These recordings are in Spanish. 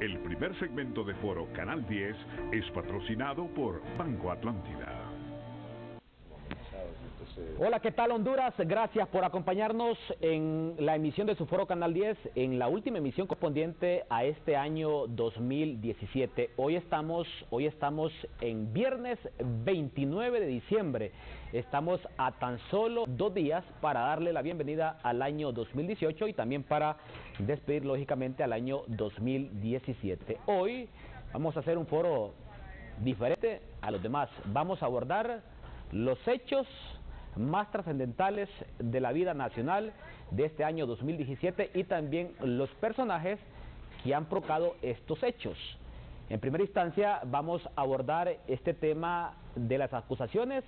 El primer segmento de Foro Canal 10 es patrocinado por Banco Atlántida. Hola, ¿qué tal Honduras? Gracias por acompañarnos en la emisión de su Foro Canal 10, en la última emisión correspondiente a este año 2017. Hoy estamos en viernes 29 de diciembre. Estamos a tan solo 2 días para darle la bienvenida al año 2018 y también para despedir lógicamente al año 2017. Hoy vamos a hacer un foro diferente a los demás. Vamos a abordar los hechos más trascendentales de la vida nacional de este año 2017 y también los personajes que han provocado estos hechos. En primera instancia vamos a abordar este tema de las acusaciones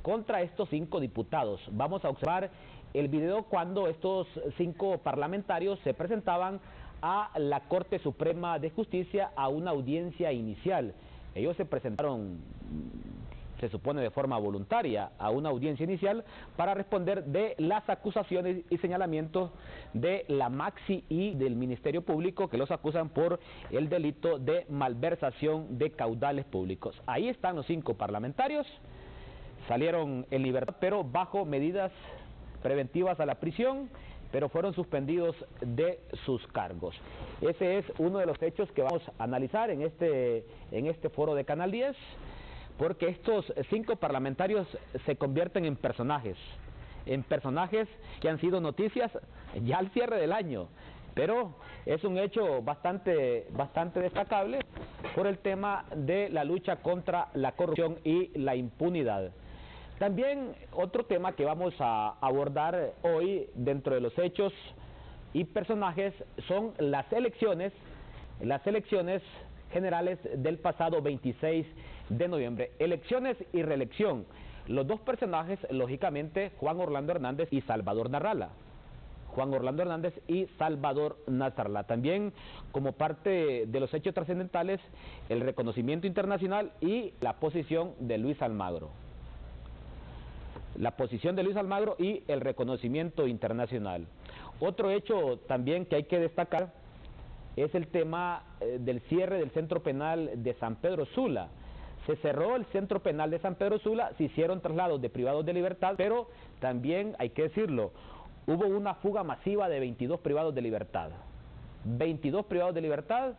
contra estos 5 diputados. Vamos a observar el video cuando estos 5 parlamentarios se presentaban a la Corte Suprema de Justicia a una audiencia inicial. Ellos se presentaron, se supone de forma voluntaria, a una audiencia inicial para responder de las acusaciones y señalamientos de la Maxi y del Ministerio Público, que los acusan por el delito de malversación de caudales públicos. Ahí están los 5 parlamentarios, salieron en libertad, pero bajo medidas preventivas a la prisión, pero fueron suspendidos de sus cargos. Ese es uno de los hechos que vamos a analizar en este foro de Canal 10, porque estos 5 parlamentarios se convierten en personajes que han sido noticias ya al cierre del año, pero es un hecho bastante destacable por el tema de la lucha contra la corrupción y la impunidad. También otro tema que vamos a abordar hoy dentro de los hechos y personajes son las elecciones generales del pasado 26 de noviembre. Elecciones y reelección. Los 2 personajes, lógicamente, Juan Orlando Hernández y Salvador Narrala. También, como parte de los hechos trascendentales, el reconocimiento internacional y la posición de Luis Almagro. Y el reconocimiento internacional. Otro hecho también que hay que destacar es el tema del cierre del centro penal de San Pedro Sula. Se cerró el centro penal de San Pedro Sula, se hicieron traslados de privados de libertad, pero también, hay que decirlo, hubo una fuga masiva de 22 privados de libertad. 22 privados de libertad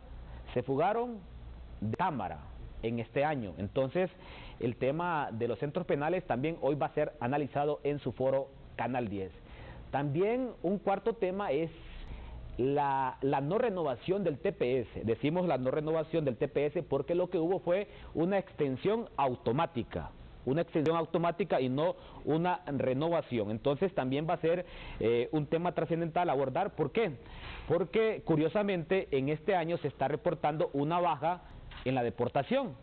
se fugaron de cámara en este año. Entonces, el tema de los centros penales también hoy va a ser analizado en su foro Canal 10. También un cuarto tema es la no renovación del TPS. Decimos la no renovación del TPS porque lo que hubo fue una extensión automática y no una renovación. Entonces también va a ser un tema trascendental a abordar. ¿Por qué? Porque curiosamente en este año se está reportando una baja en la deportación,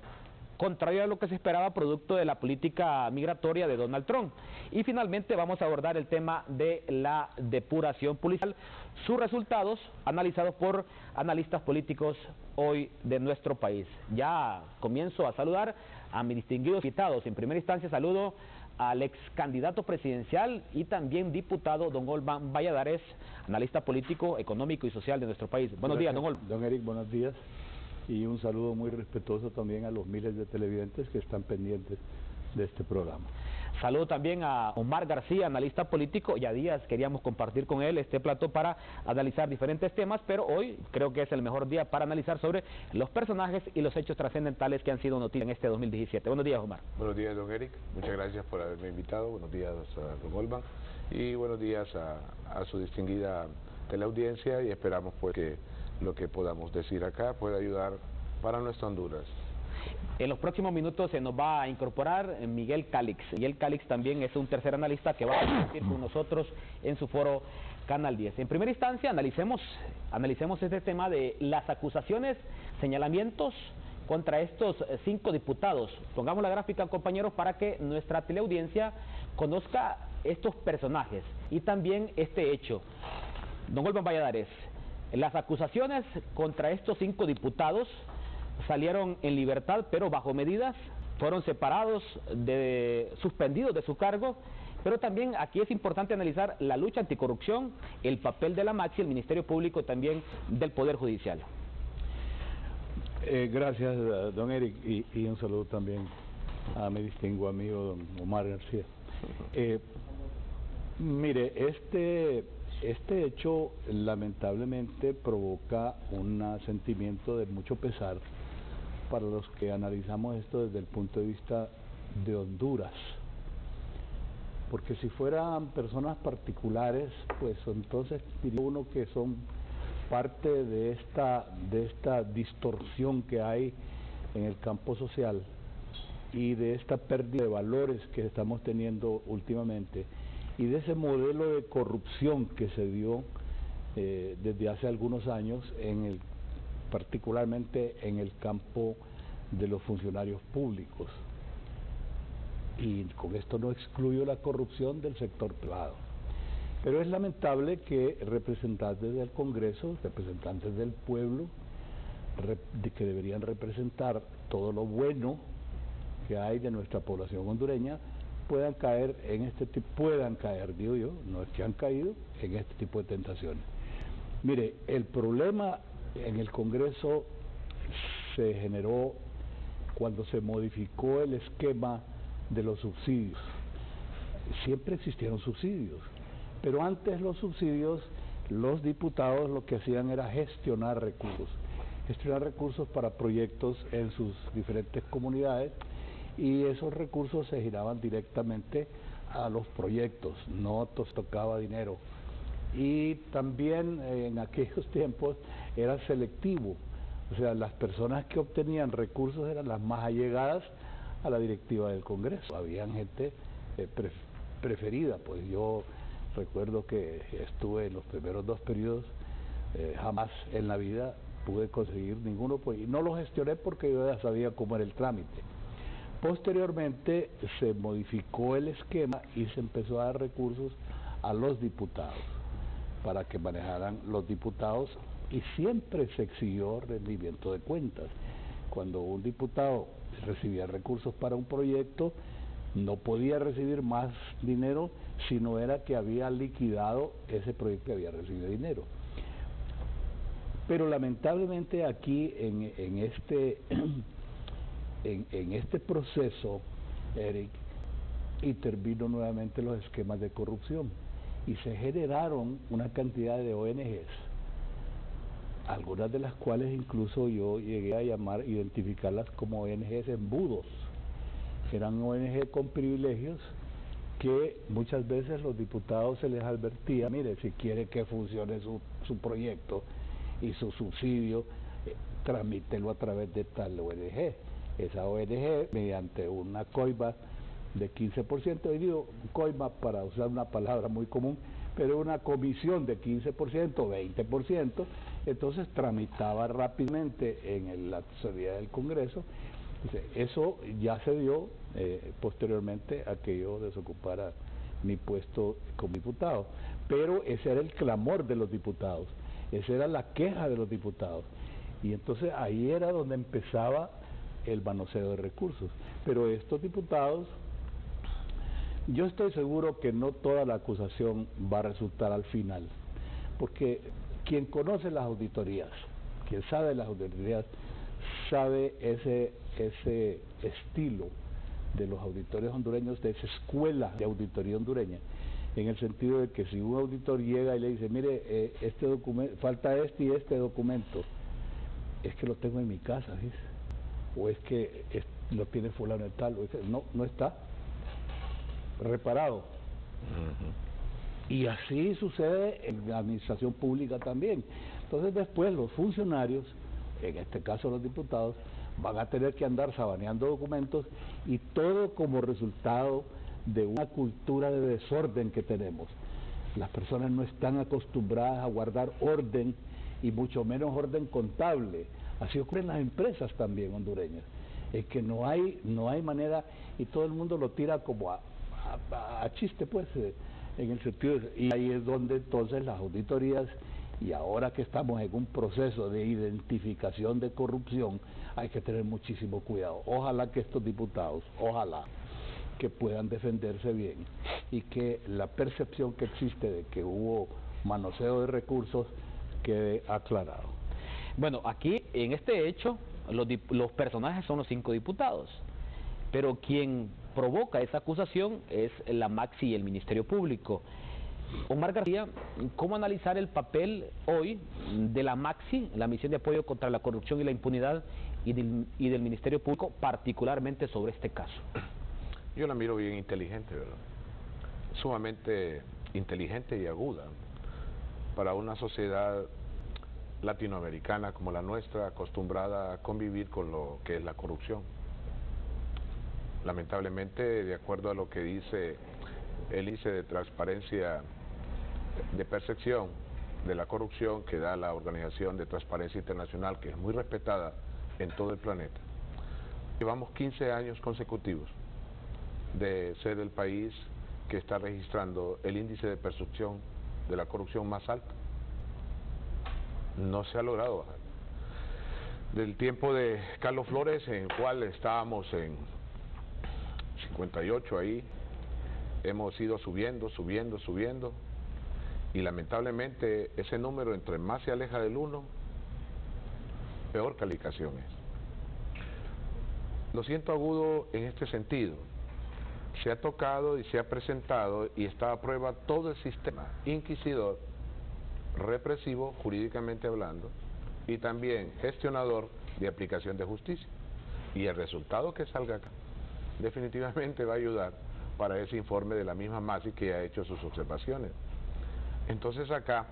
contrario a lo que se esperaba producto de la política migratoria de Donald Trump. Y finalmente vamos a abordar el tema de la depuración policial, sus resultados analizados por analistas políticos hoy de nuestro país. Ya comienzo a saludar a mis distinguidos invitados. En primera instancia saludo al ex candidato presidencial y también diputado don Olvan Valladares, analista político, económico y social de nuestro país. Buenos días, don Olvan. Don Eric, buenos días. Y un saludo muy respetuoso también a los miles de televidentes que están pendientes de este programa. Saludo también a Omar García, analista político. Ya días queríamos compartir con él este plato para analizar diferentes temas, pero hoy creo que es el mejor día para analizar sobre los personajes y los hechos trascendentales que han sido noticias en este 2017. Buenos días, Omar. Buenos días, don Eric. Muchas gracias por haberme invitado. Buenos días a don Olvan y buenos días a su distinguida teleaudiencia, y esperamos pues que lo que podamos decir acá puede ayudar para nuestra Honduras. En los próximos minutos se nos va a incorporar Miguel Calix. Miguel Calix también es un tercer analista que va a compartir con nosotros en su foro Canal 10. En primera instancia analicemos este tema de las acusaciones, señalamientos contra estos 5 diputados. Pongamos la gráfica, compañeros, para que nuestra teleaudiencia conozca estos personajes y también este hecho. Don Olvan Valladares, las acusaciones contra estos 5 diputados salieron en libertad, pero bajo medidas, fueron separados, suspendidos de su cargo, pero también aquí es importante analizar la lucha anticorrupción, el papel de la Maxi, el Ministerio Público, también del Poder Judicial. Gracias, don Eric, y un saludo también a mi distinguido amigo, don Omar García. Mire, este hecho lamentablemente provoca un sentimiento de mucho pesar para los que analizamos esto desde el punto de vista de Honduras. Porque si fueran personas particulares, pues entonces diría uno que son parte de esta distorsión que hay en el campo social y de esta pérdida de valores que estamos teniendo últimamente y de ese modelo de corrupción que se dio desde hace algunos años, particularmente en el campo de los funcionarios públicos. Y con esto no excluyo la corrupción del sector privado. Pero es lamentable que representantes del Congreso, representantes del pueblo, que deberían representar todo lo bueno que hay de nuestra población hondureña, puedan caer, digo yo, no es que han caído, en este tipo de tentaciones. Mire, el problema en el Congreso se generó cuando se modificó el esquema de los subsidios. Siempre existieron subsidios, pero antes los subsidios, los diputados lo que hacían era gestionar recursos para proyectos en sus diferentes comunidades, y esos recursos se giraban directamente a los proyectos, no tocaba dinero. Y también en aquellos tiempos era selectivo, o sea, las personas que obtenían recursos eran las más allegadas a la directiva del Congreso. Habían gente preferida, pues yo recuerdo que estuve en los primeros 2 periodos, jamás en la vida pude conseguir ninguno, pues, y no lo gestioné porque yo ya sabía cómo era el trámite. Posteriormente se modificó el esquema y se empezó a dar recursos a los diputados para que manejaran los diputados, y siempre se exigió rendimiento de cuentas. Cuando un diputado recibía recursos para un proyecto, no podía recibir más dinero si no era que había liquidado ese proyecto que había recibido dinero. Pero lamentablemente aquí en este proceso, Eric, intervino nuevamente los esquemas de corrupción y se generaron una cantidad de ONGs, algunas de las cuales incluso yo llegué a identificarlas como ONGs embudos. Eran ONG con privilegios que muchas veces los diputados se les advertía: mire, si quiere que funcione su proyecto y su subsidio, tramítelo a través de tal ONG. Esa ONG, mediante una coima de 15%, y digo coima para usar una palabra muy común, pero una comisión de 15%, 20%, entonces tramitaba rápidamente en la tesorería del Congreso. Eso ya se dio posteriormente a que yo desocupara mi puesto como diputado, pero ese era el clamor de los diputados, esa era la queja de los diputados, y entonces ahí era donde empezaba el manoseo de recursos. Pero estos diputados, yo estoy seguro que no toda la acusación va a resultar al final, porque quien conoce las auditorías, quien sabe las auditorías, sabe ese estilo de los auditores hondureños, de esa escuela de auditoría hondureña, en el sentido de que si un auditor llega y le dice: mire, este documento, falta este y este documento, es que lo tengo en mi casa, ¿sí? O es que lo tiene fulano de tal, o es que no está reparado. Y así sucede en la administración pública también. Entonces después los funcionarios, en este caso los diputados, van a tener que andar sabaneando documentos, y todo como resultado de una cultura de desorden que tenemos. Las personas no están acostumbradas a guardar orden, y mucho menos orden contable. Así ocurre en las empresas también hondureñas. Es que no hay manera, y todo el mundo lo tira como a chiste, pues, en el sentido y ahí es donde entonces las auditorías, y ahora que estamos en un proceso de identificación de corrupción, hay que tener muchísimo cuidado. Ojalá que estos diputados, ojalá que puedan defenderse bien, y que la percepción que existe de que hubo manoseo de recursos quede aclarado. Bueno, aquí en este hecho los personajes son los 5 diputados, pero quien provoca esa acusación es la Maxi y el Ministerio Público. Omar García, ¿cómo analizar el papel hoy de la Maxi, la Misión de Apoyo contra la Corrupción y la Impunidad, y del Ministerio Público, particularmente sobre este caso? Yo la miro bien inteligente, ¿verdad? Sumamente inteligente y aguda para una sociedad latinoamericana como la nuestra, acostumbrada a convivir con lo que es la corrupción. Lamentablemente, de acuerdo a lo que dice el índice de transparencia, de percepción de la corrupción que da la Organización de Transparencia Internacional, que es muy respetada en todo el planeta, llevamos 15 años consecutivos de ser el país que está registrando el índice de percepción de la corrupción más alto. No se ha logrado bajar. Del tiempo de Carlos Flores, en el cual estábamos en 58 ahí, hemos ido subiendo, y lamentablemente ese número, entre más se aleja del 1, peor calificación es. Lo siento agudo en este sentido. Se ha tocado y se ha presentado y está a prueba todo el sistema inquisidor, represivo, jurídicamente hablando, y también gestionador de aplicación de justicia. Y el resultado que salga acá definitivamente va a ayudar para ese informe de la misma Maxi que ha hecho sus observaciones. Entonces acá,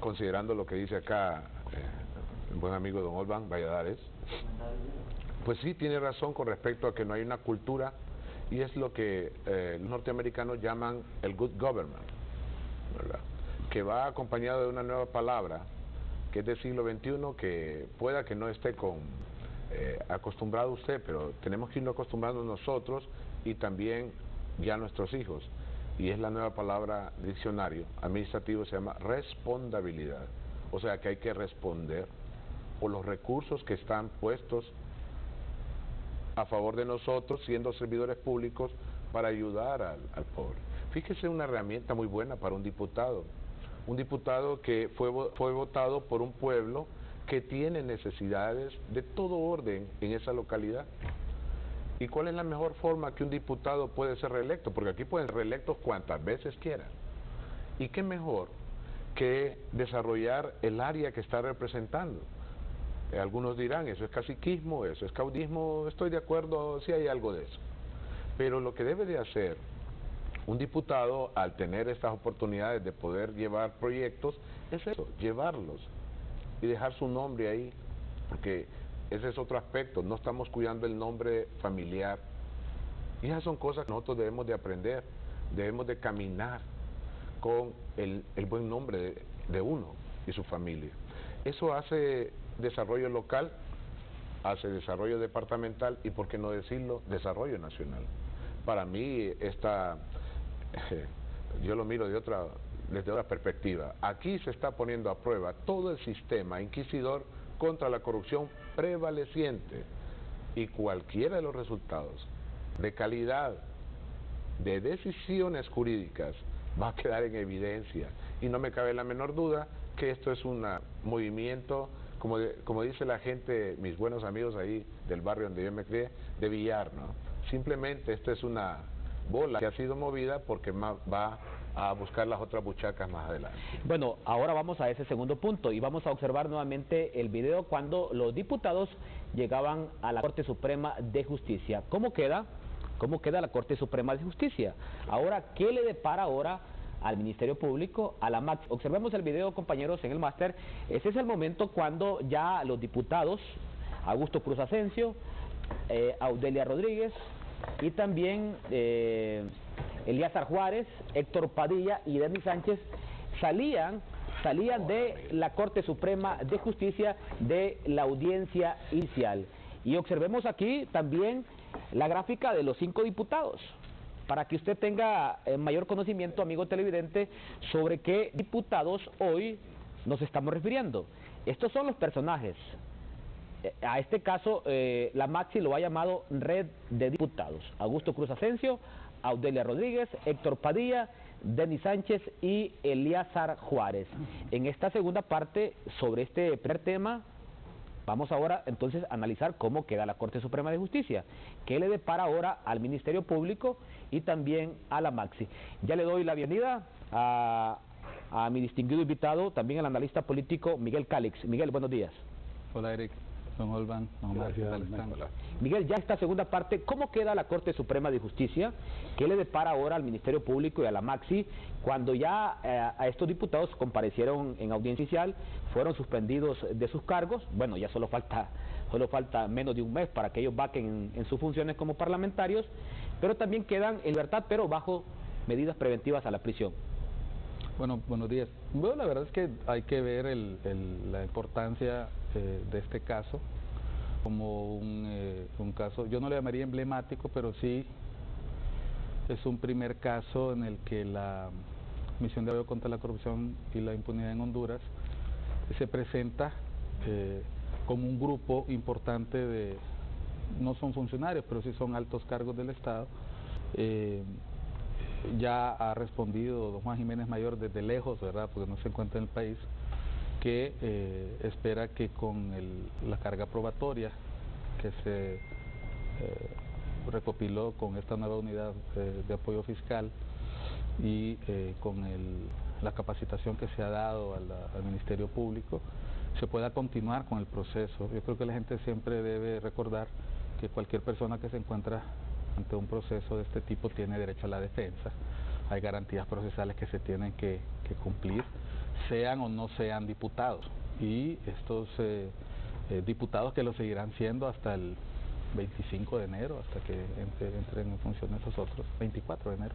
considerando lo que dice acá el buen amigo don Olban Valladares, pues sí tiene razón con respecto a que no hay una cultura, y es lo que los norteamericanos llaman el good government, ¿verdad? Que va acompañado de una nueva palabra que es del siglo XXI, que pueda que no esté acostumbrado usted, pero tenemos que irnos acostumbrando nosotros y también ya nuestros hijos, y es la nueva palabra diccionario administrativo, se llama responsabilidad. O sea que hay que responder por los recursos que están puestos a favor de nosotros, siendo servidores públicos, para ayudar al pobre. Fíjese, una herramienta muy buena para un diputado que fue votado por un pueblo que tiene necesidades de todo orden en esa localidad. ¿Y cuál es la mejor forma que un diputado puede ser reelecto? Porque aquí pueden ser reelectos cuantas veces quieran. ¿Y qué mejor que desarrollar el área que está representando? Algunos dirán, eso es caciquismo, eso es caudismo. Estoy de acuerdo, sí hay algo de eso. Pero lo que debe de hacer un diputado al tener estas oportunidades de poder llevar proyectos es eso, llevarlos y dejar su nombre ahí, porque ese es otro aspecto, no estamos cuidando el nombre familiar, y esas son cosas que nosotros debemos de aprender, debemos de caminar con el buen nombre de uno y su familia. Eso hace desarrollo local, hace desarrollo departamental y, por qué no decirlo, desarrollo nacional. Para mí yo lo miro desde otra perspectiva. Aquí se está poniendo a prueba todo el sistema inquisidor contra la corrupción prevaleciente, y cualquiera de los resultados de calidad de decisiones jurídicas va a quedar en evidencia, y no me cabe la menor duda que esto es un movimiento, como dice la gente, mis buenos amigos ahí del barrio donde yo me crié, de billar, ¿no? Simplemente esto es una bola que ha sido movida porque va a buscar las otras buchacas más adelante. Bueno, ahora vamos a ese segundo punto y vamos a observar nuevamente el video cuando los diputados llegaban a la Corte Suprema de Justicia. ¿Cómo queda la Corte Suprema de Justicia? Ahora, ¿qué le depara ahora al Ministerio Público, a la Maxi? Observemos el video, compañeros, en el máster. Ese es el momento cuando ya los diputados Augusto Cruz Asensio, Audelia Rodríguez y también Elíasar Juárez, Héctor Padilla y Denis Sánchez salían de la Corte Suprema de Justicia de la audiencia inicial. Y observemos aquí también la gráfica de los 5 diputados, para que usted tenga mayor conocimiento, amigo televidente, sobre qué diputados hoy nos estamos refiriendo. Estos son los personajes. A este caso, la Maxi lo ha llamado Red de Diputados. Augusto Cruz Asensio, Audelia Rodríguez, Héctor Padilla, Denis Sánchez y Elíazar Juárez. En esta segunda parte, sobre este primer tema, vamos ahora entonces a analizar cómo queda la Corte Suprema de Justicia, qué le depara ahora al Ministerio Público y también a la Maxi. Ya le doy la bienvenida a mi distinguido invitado, también el analista político Miguel Calix. Miguel, buenos días. Hola Eric, don Olban, don Omar, ¿qué tal están? Miguel, ya esta segunda parte, ¿cómo queda la Corte Suprema de Justicia? ¿Qué le depara ahora al Ministerio Público y a la Maxi cuando ya a estos diputados comparecieron en audiencia inicial, fueron suspendidos de sus cargos? Bueno, ya solo falta menos de un mes para que ellos vaquen en sus funciones como parlamentarios, pero también quedan en libertad, pero bajo medidas preventivas a la prisión. Bueno, buenos días. Bueno, la verdad es que hay que ver la importancia de este caso como un caso, yo no le llamaría emblemático, pero sí es un primer caso en el que la Misión de Apoyo contra la Corrupción y la Impunidad en Honduras se presenta como un grupo importante de, no son funcionarios, pero sí son altos cargos del Estado. Ya ha respondido don Juan Jiménez Mayor desde lejos, ¿verdad?, porque no se encuentra en el país, que espera que con la carga probatoria que se recopiló con esta nueva unidad de apoyo fiscal y con la capacitación que se ha dado al Ministerio Público, se pueda continuar con el proceso. Yo creo que la gente siempre debe recordar que cualquier persona que se encuentra ante un proceso de este tipo tiene derecho a la defensa. Hay garantías procesales que se tienen que cumplir, sean o no sean diputados, y estos diputados que lo seguirán siendo hasta el 25 de enero, hasta que entren en funciones los otros, 24 de enero,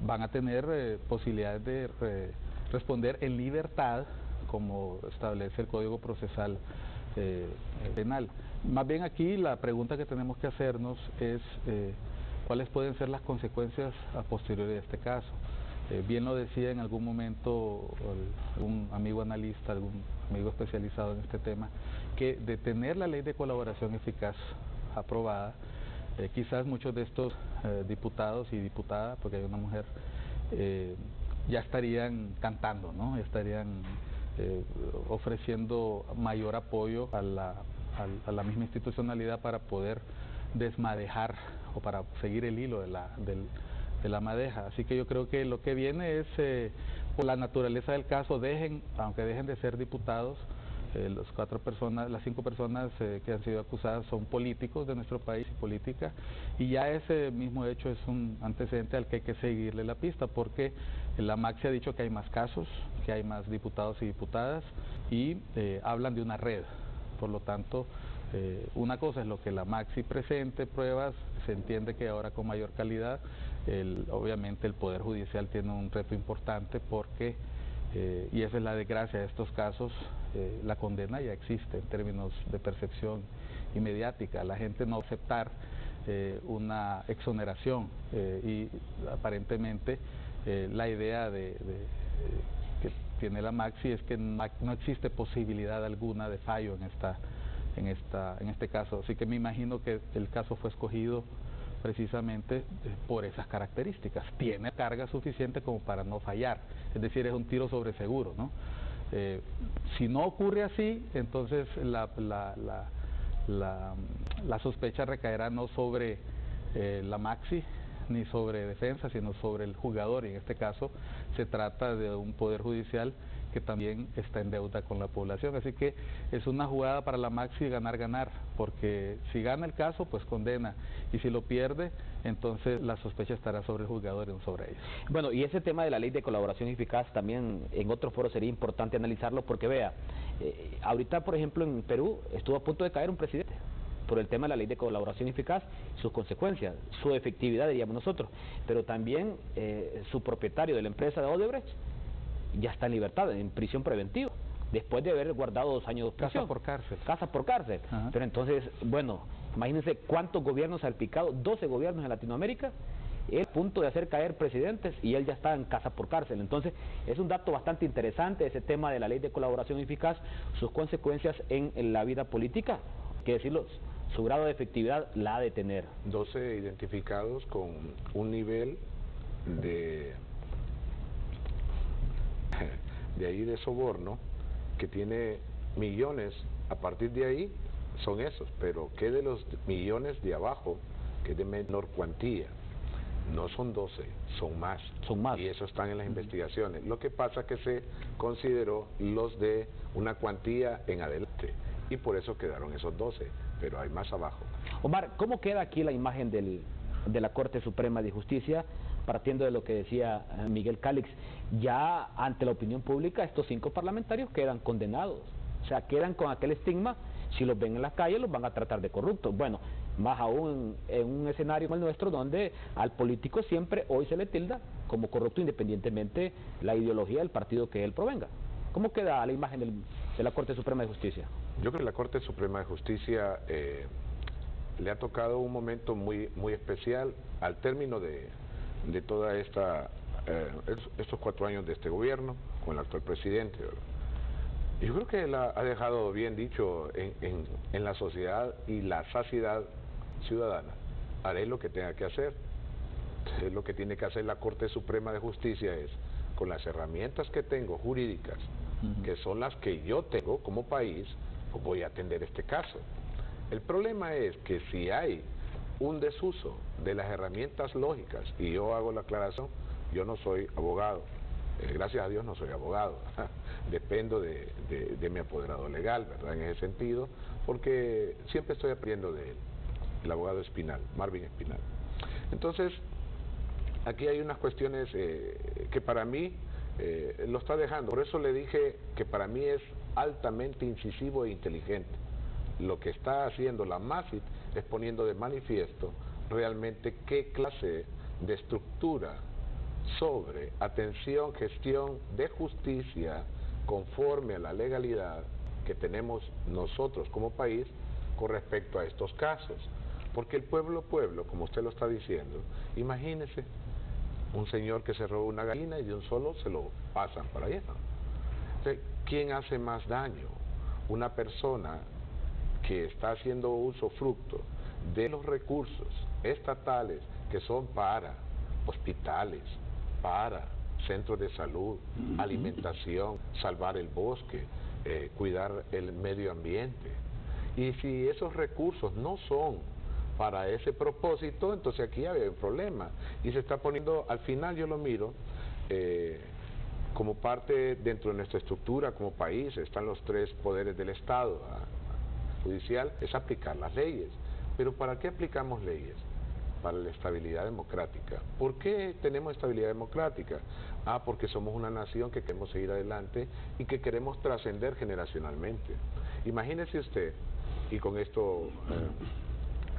van a tener posibilidades de responder en libertad, como establece el Código Procesal Penal. Más bien aquí la pregunta que tenemos que hacernos es cuáles pueden ser las consecuencias a posteriori de este caso. Bien lo decía en algún momento algún amigo analista, algún amigo especializado en este tema, que de tener la ley de colaboración eficaz aprobada, quizás muchos de estos diputados y diputadas, porque hay una mujer, ya estarían cantando, ¿no? Ya estarían ofreciendo mayor apoyo a la misma institucionalidad para poder desmadejar o para seguir el hilo de la madeja. Así que yo creo que lo que viene es, por la naturaleza del caso, aunque dejen de ser diputados, las 5 personas que han sido acusadas son políticos de nuestro país y política, y ya ese mismo hecho es un antecedente al que hay que seguirle la pista, porque la Maxi ha dicho que hay más casos, que hay más diputados y diputadas, y hablan de una red. Por lo tanto, una cosa es lo que la Maxi presente, pruebas, se entiende que ahora con mayor calidad. Obviamente el Poder Judicial tiene un reto importante porque, y esa es la desgracia de estos casos, la condena ya existe en términos de percepción y mediática. La gente no va a aceptar una exoneración y aparentemente la idea que tiene la Maxi es que no existe posibilidad alguna de fallo en este caso. Así que me imagino que el caso fue escogido precisamente por esas características. Tiene carga suficiente como para no fallar, es decir, es un tiro sobre seguro, ¿no? Si no ocurre así, entonces la sospecha recaerá no sobre la Maxi ni sobre defensa, sino sobre el jugador, y en este caso se trata de un Poder Judicial que también está en deuda con la población. Así que es una jugada para la Maxi ganar, porque si gana el caso, pues condena, y si lo pierde, entonces la sospecha estará sobre el juzgador y no sobre ellos. Bueno, y ese tema de la ley de colaboración eficaz también en otro foro sería importante analizarlo, porque vea, ahorita por ejemplo en Perú estuvo a punto de caer un presidente por el tema de la ley de colaboración eficaz, sus consecuencias, su efectividad diríamos nosotros, pero también su propietario de la empresa de Odebrecht ya está en libertad, en prisión preventiva, después de haber guardado 2 años de prisión. Casa por cárcel. Ajá. Pero entonces, bueno, imagínense cuántos gobiernos salpicados, 12 gobiernos en Latinoamérica, el punto de hacer caer presidentes y él ya está en casa por cárcel. Entonces, es un dato bastante interesante ese tema de la ley de colaboración eficaz, sus consecuencias en la vida política, hay que decirlo, su grado de efectividad la ha de tener. 12 identificados con un nivel de de ahí de soborno, que tiene millones, a partir de ahí son esos, pero ¿qué de los millones de abajo, que es de menor cuantía? No son 12, son más. Son más. Y eso están en las investigaciones. Lo que pasa es que se consideró los de una cuantía en adelante, y por eso quedaron esos 12, pero hay más abajo. Omar, ¿cómo queda aquí la imagen de la Corte Suprema de Justicia, partiendo de lo que decía Miguel Calix? Ya ante la opinión pública estos 5 parlamentarios quedan condenados, o sea, quedan con aquel estigma. Si los ven en la calle los van a tratar de corruptos. Bueno, más aún en un escenario como el nuestro, donde al político siempre hoy se le tilda como corrupto, independientemente la ideología del partido que él provenga. ¿Cómo queda la imagen de la Corte Suprema de Justicia? Yo creo que la Corte Suprema de Justicia le ha tocado un momento muy especial al término de toda estos 4 años de este gobierno con el actual presidente, ¿verdad? Yo creo que él ha dejado bien dicho en la sociedad y la saciedad ciudadana: haré lo que tenga que hacer. Entonces, lo que tiene que hacer la Corte Suprema de Justicia es, con las herramientas que tengo jurídicas, que son las que yo tengo como país, pues voy a atender este caso. El problema es que si hay un desuso de las herramientas lógicas, y yo hago la aclaración, yo no soy abogado, gracias a Dios no soy abogado, dependo de mi apoderado legal, ¿verdad? En ese sentido, porque siempre estoy aprendiendo de él, el abogado Espinal, Marvin Espinal. Entonces, aquí hay unas cuestiones que para mí lo está dejando. Por eso le dije que para mí es altamente incisivo e inteligente. Lo que está haciendo la MASIT es poniendo de manifiesto realmente qué clase de estructura sobre atención, gestión de justicia conforme a la legalidad que tenemos nosotros como país con respecto a estos casos. Porque el pueblo, como usted lo está diciendo, imagínese un señor que se robó una gallina y de un solo se lo pasan para allá. Entonces, ¿quién hace más daño? Una persona que está haciendo uso fructo de los recursos estatales que son para hospitales, para centros de salud, alimentación, salvar el bosque, cuidar el medio ambiente. Y si esos recursos no son para ese propósito, entonces aquí hay un problema. Y se está poniendo, al final yo lo miro, como parte dentro de nuestra estructura como país, están los 3 poderes del Estado, judicial, es aplicar las leyes. Pero ¿para qué aplicamos leyes? Para la estabilidad democrática. ¿Por qué tenemos estabilidad democrática? Porque somos una nación que queremos seguir adelante y que queremos trascender generacionalmente. Imagínese usted, y con esto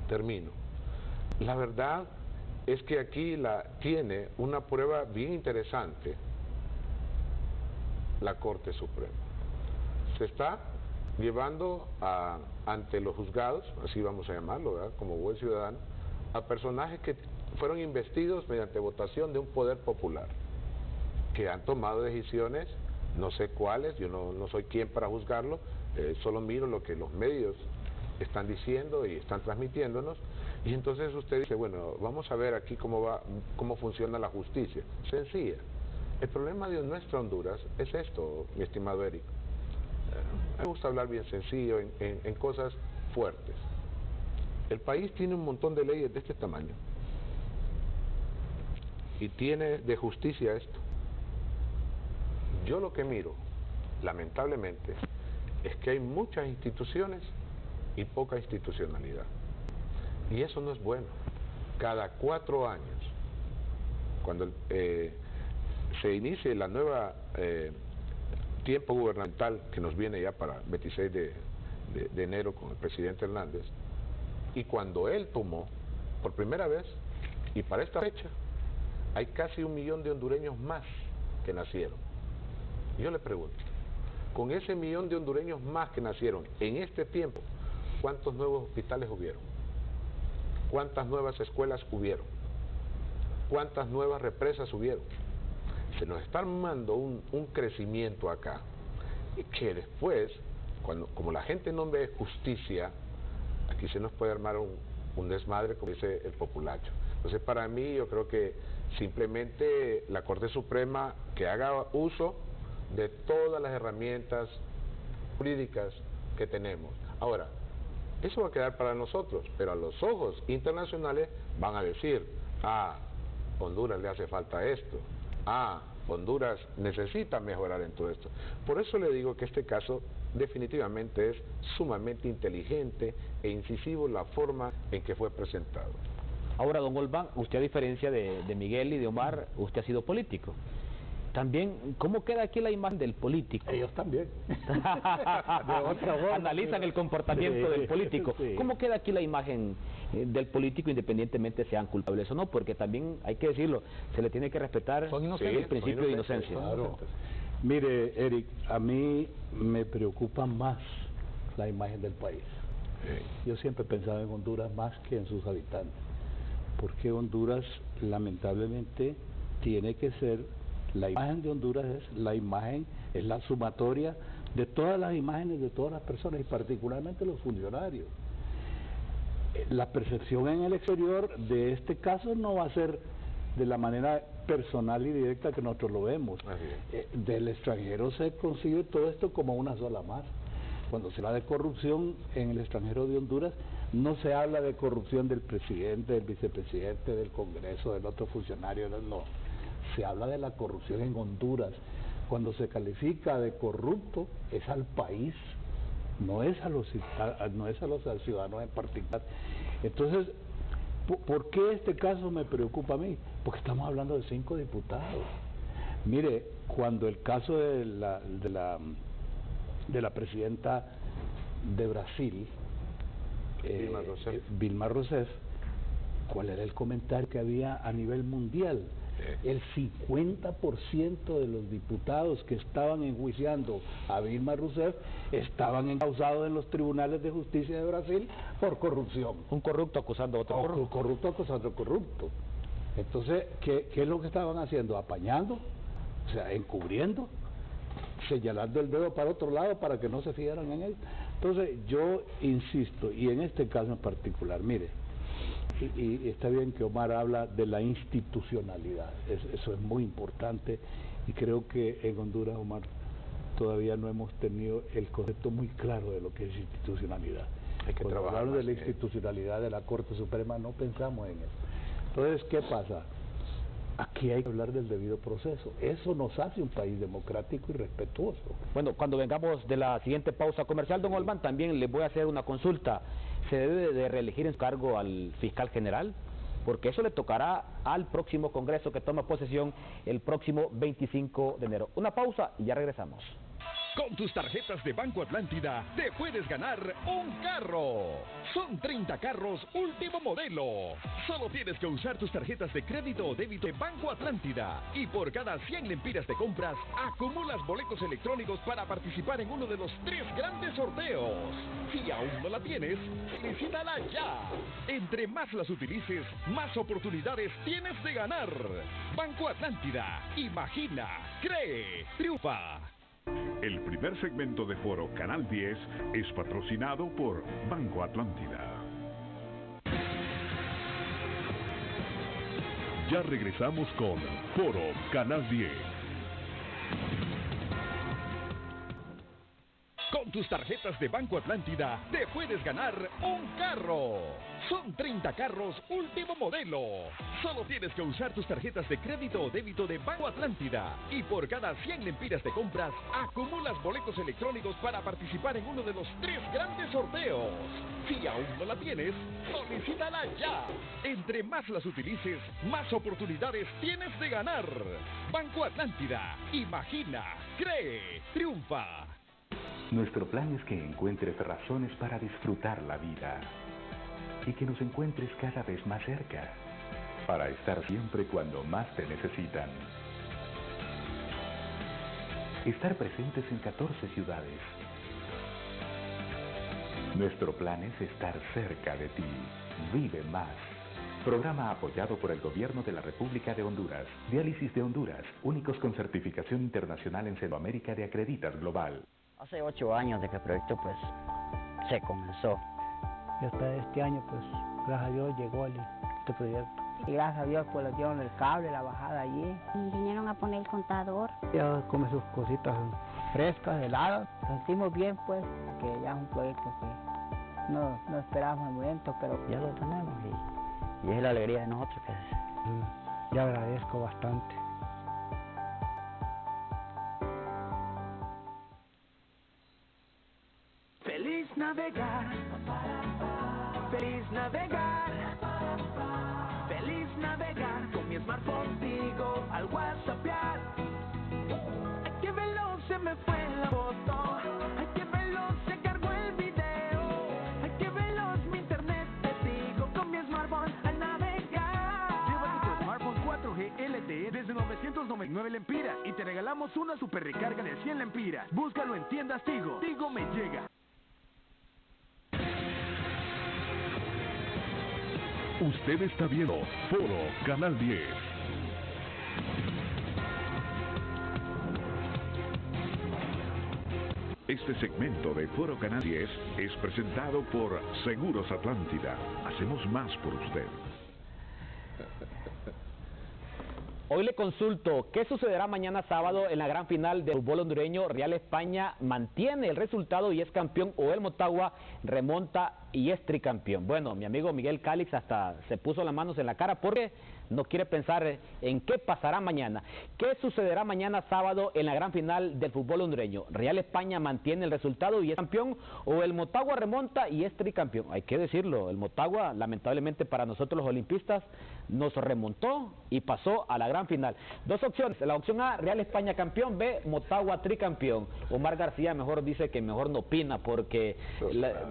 termino, la verdad es que aquí tiene una prueba bien interesante la Corte Suprema. Se está llevando ante los juzgados, así vamos a llamarlo, ¿verdad?, como buen ciudadano, a personajes que fueron investidos mediante votación de un poder popular, que han tomado decisiones, no sé cuáles, yo no soy quien para juzgarlo, solo miro lo que los medios están diciendo y están transmitiéndonos, y entonces usted dice, bueno, vamos a ver aquí cómo funciona la justicia. Sencilla. El problema de nuestra Honduras es esto, mi estimado Eric. Me gusta hablar bien sencillo, en cosas fuertes. El país tiene un montón de leyes de este tamaño y tiene de justicia esto. Yo lo que miro, lamentablemente, es que hay muchas instituciones y poca institucionalidad. Y eso no es bueno. Cada 4 años, cuando se inicie la nueva tiempo gubernamental que nos viene ya para 26 de enero con el presidente Hernández, y cuando él tomó por primera vez, y para esta fecha, hay casi 1 millón de hondureños más que nacieron. Yo le pregunto, con ese 1 millón de hondureños más que nacieron en este tiempo, ¿cuántos nuevos hospitales hubieron? ¿Cuántas nuevas escuelas hubieron? ¿Cuántas nuevas represas hubieron? Se nos está armando un crecimiento acá, y que después, como la gente no ve justicia, aquí se nos puede armar un desmadre, como dice el populacho. Entonces, para mí, yo creo que simplemente la Corte Suprema que haga uso de todas las herramientas jurídicas que tenemos. Ahora, eso va a quedar para nosotros, pero a los ojos internacionales van a decir, Honduras le hace falta esto, Honduras necesita mejorar en todo esto. Por eso le digo que este caso definitivamente es sumamente inteligente e incisivo la forma en que fue presentado. Ahora, don Olván, usted a diferencia de Miguel y de Omar, usted ha sido político. También, ¿cómo queda aquí la imagen del político? Ellos también. Analizan el comportamiento del político. Sí. ¿Cómo queda aquí la imagen del político, independientemente sean culpables o no? Porque también, hay que decirlo, se le tiene que respetar el principio de inocencia. Claro. Mire, Eric, a mí me preocupa más la imagen del país. Yo siempre he pensado en Honduras más que en sus habitantes, porque Honduras, lamentablemente, tiene que ser... La imagen de Honduras es la sumatoria de todas las imágenes de todas las personas y particularmente los funcionarios. La percepción en el exterior de este caso no va a ser de la manera personal y directa que nosotros lo vemos. Del extranjero se concibe todo esto como una sola más. Cuando se habla de corrupción en el extranjero de Honduras, no se habla de corrupción del presidente, del vicepresidente, del Congreso, del otro funcionario, no. Se habla de la corrupción en Honduras. Cuando se califica de corrupto es al país, no es a los ciudadanos en particular. Entonces, ¿por qué este caso me preocupa a mí? Porque estamos hablando de 5 diputados. Mire, cuando el caso de la presidenta de Brasil, Dilma Rousseff, ¿cuál era el comentario que había a nivel mundial? El 50% de los diputados que estaban enjuiciando a Dilma Rousseff estaban encausados en los tribunales de justicia de Brasil por corrupción. Un corrupto acusando a otro corrupto. Un corrupto acusando a otro corrupto. Entonces, ¿qué es lo que estaban haciendo? Apañando, o sea, encubriendo, señalando el dedo para otro lado para que no se fijaran en él. Entonces, yo insisto, y en este caso en particular, mire, y está bien que Omar habla de la institucionalidad, eso es muy importante, y creo que en Honduras, Omar, todavía no hemos tenido el concepto muy claro de lo que es institucionalidad. Cuando hablamos de la institucionalidad de la Corte Suprema no pensamos en eso. Entonces, ¿qué pasa? Aquí hay que hablar del debido proceso. Eso nos hace un país democrático y respetuoso. Bueno, cuando vengamos de la siguiente pausa comercial, don Olván, también le voy a hacer una consulta. ¿Se debe de reelegir en su cargo al fiscal general? Porque eso le tocará al próximo Congreso que toma posesión el próximo 25 de enero. Una pausa y ya regresamos. Con tus tarjetas de Banco Atlántida te puedes ganar un carro. Son 30 carros último modelo. Solo tienes que usar tus tarjetas de crédito o débito de Banco Atlántida. Y por cada 100 lempiras de compras, acumulas boletos electrónicos para participar en uno de los 3 grandes sorteos. Si aún no la tienes, solicítala ya. Entre más las utilices, más oportunidades tienes de ganar. Banco Atlántida. Imagina, cree, triunfa. El primer segmento de Foro Canal 10 es patrocinado por Banco Atlántida. Ya regresamos con Foro Canal 10. Con tus tarjetas de Banco Atlántida te puedes ganar un carro. Son 30 carros último modelo. Solo tienes que usar tus tarjetas de crédito o débito de Banco Atlántida. Y por cada 100 lempiras de compras, acumulas boletos electrónicos para participar en uno de los 3 grandes sorteos. Si aún no la tienes, solicítala ya. Entre más las utilices, más oportunidades tienes de ganar. Banco Atlántida. Imagina, cree, triunfa. Nuestro plan es que encuentres razones para disfrutar la vida y que nos encuentres cada vez más cerca, para estar siempre cuando más te necesitan. Estar presentes en 14 ciudades. Nuestro plan es estar cerca de ti. Vive más. Programa apoyado por el Gobierno de la República de Honduras. Diálisis de Honduras, únicos con certificación internacional en Centroamérica de Acreditas Global. Hace 8 años de que el proyecto pues se comenzó. Y hasta este año pues gracias a Dios llegó este proyecto. Y gracias a Dios pues le dieron el cable, la bajada allí. Vinieron a poner el contador. Ya come sus cositas frescas, heladas. Nos sentimos bien pues, que ya es un proyecto que no esperábamos el momento, pero Ya lo tenemos y es la alegría de nosotros que yo agradezco bastante. Feliz navegar, feliz navegar, feliz navegar con mi smartphone digo al WhatsAppear. Ay, qué veloz se me fue la foto, ay, qué veloz se cargó el video, ay, qué veloz mi internet te digo con mi smartphone al navegar. Llévate tu smartphone 4G LTE desde 999 lempiras y te regalamos una super recarga de 100 lempiras. Búscalo en tiendas Tigo. Tigo me llega. Usted está viendo Foro Canal 10. Este segmento de Foro Canal 10 es presentado por Seguros Atlántida. Hacemos más por usted. Hoy le consulto, ¿qué sucederá mañana sábado en la gran final del fútbol hondureño? Real España mantiene el resultado y es campeón, o el Motagua remonta y es tricampeón. Bueno, mi amigo Miguel Calix hasta se puso las manos en la cara porque no quiere pensar en qué pasará mañana. ¿Qué sucederá mañana sábado en la gran final del fútbol hondureño? ¿Real España mantiene el resultado y es campeón, o el Motagua remonta y es tricampeón? Hay que decirlo, el Motagua, lamentablemente para nosotros los olimpistas, nos remontó y pasó a la gran final. Dos opciones, la opción A, Real España campeón; B, Motagua tricampeón. Omar García mejor dice que mejor no opina porque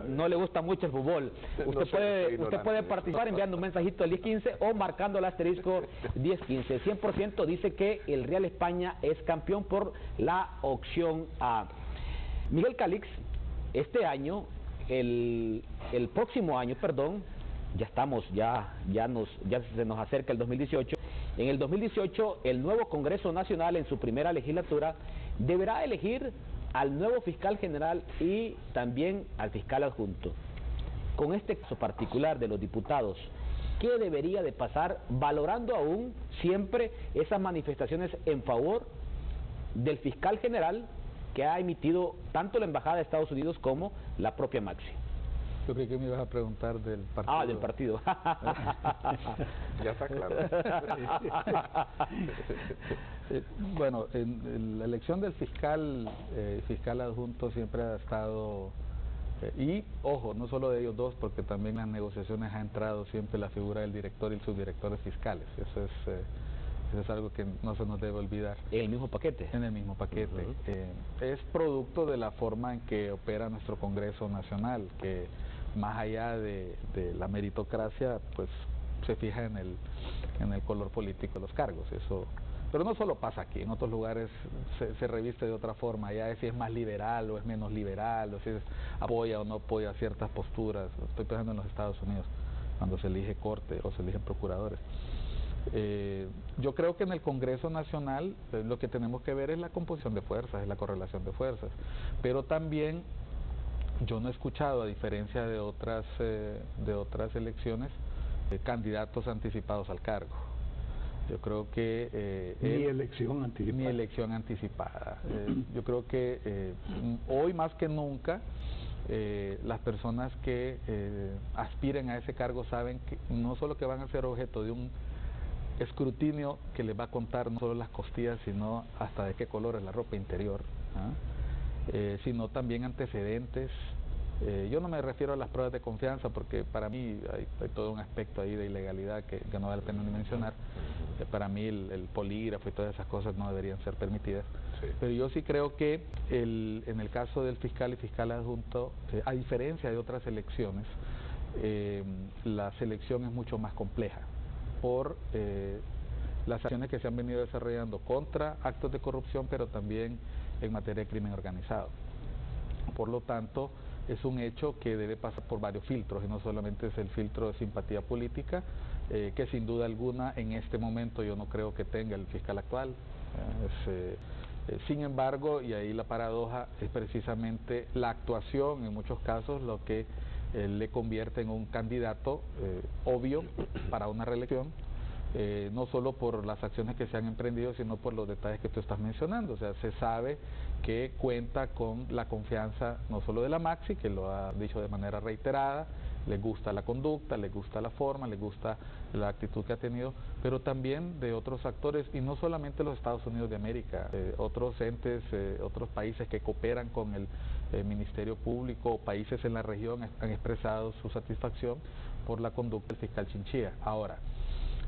no le gusta mucho el fútbol. Usted puede participar enviando un mensajito al 1015 o marcando el asterisco 1015. 100% dice que el Real España es campeón por la opción A. Miguel Calix, este año, el próximo año, perdón, ya se nos acerca el 2018. En el 2018, el nuevo Congreso Nacional, en su primera legislatura, deberá elegir al nuevo fiscal general y también al fiscal adjunto. Con este caso particular de los diputados, ¿qué debería de pasar, valorando aún siempre esas manifestaciones en favor del fiscal general que ha emitido tanto la Embajada de Estados Unidos como la propia Maxi? Yo creí que me ibas a preguntar del partido. Ah, del partido. Ya está claro. Bueno, en la elección del fiscal adjunto siempre ha estado, y ojo, no solo de ellos dos, porque también en las negociaciones ha entrado siempre la figura del director y subdirectores fiscales. Eso es algo que no se nos debe olvidar. ¿En el mismo paquete? En el mismo paquete. Es producto de la forma en que opera nuestro Congreso Nacional, que más allá de la meritocracia, pues se fija en el color político de los cargos. Eso, pero no solo pasa aquí, en otros lugares se reviste de otra forma, ya es si es más liberal o es menos liberal, o si apoya o no apoya ciertas posturas. Estoy pensando en los Estados Unidos, cuando se elige corte o se eligen procuradores. Yo creo que en el Congreso Nacional lo que tenemos que ver es la composición de fuerzas, es la correlación de fuerzas, pero también yo no he escuchado, a diferencia de otras elecciones, candidatos anticipados al cargo. Yo creo que ni elección anticipada. Yo creo que hoy más que nunca las personas que aspiren a ese cargo saben que no solo que van a ser objeto de un escrutinio que les va a contar no solo las costillas, sino hasta de qué color es la ropa interior, sino también antecedentes. Yo no me refiero a las pruebas de confianza, porque para mí hay todo un aspecto ahí de ilegalidad que no vale la pena ni mencionar. Para mí el polígrafo y todas esas cosas no deberían ser permitidas. Sí. Pero yo sí creo que en el caso del fiscal y fiscal adjunto, a diferencia de otras elecciones, la selección es mucho más compleja por las acciones que se han venido desarrollando contra actos de corrupción, pero también en materia de crimen organizado. Por lo tanto, es un hecho que debe pasar por varios filtros, y no solamente es el filtro de simpatía política, que sin duda alguna en este momento yo no creo que tenga el fiscal actual. Sin embargo, y ahí la paradoja, es precisamente la actuación en muchos casos lo que le convierte en un candidato obvio para una reelección, no solo por las acciones que se han emprendido, sino por los detalles que tú estás mencionando. O sea, se sabe que cuenta con la confianza no solo de la Maxi, que lo ha dicho de manera reiterada, les gusta la conducta, les gusta la forma, les gusta la actitud que ha tenido, pero también de otros actores, y no solamente los Estados Unidos de América, otros entes, otros países que cooperan con el Ministerio Público, países en la región han expresado su satisfacción por la conducta del fiscal Chinchilla. Ahora,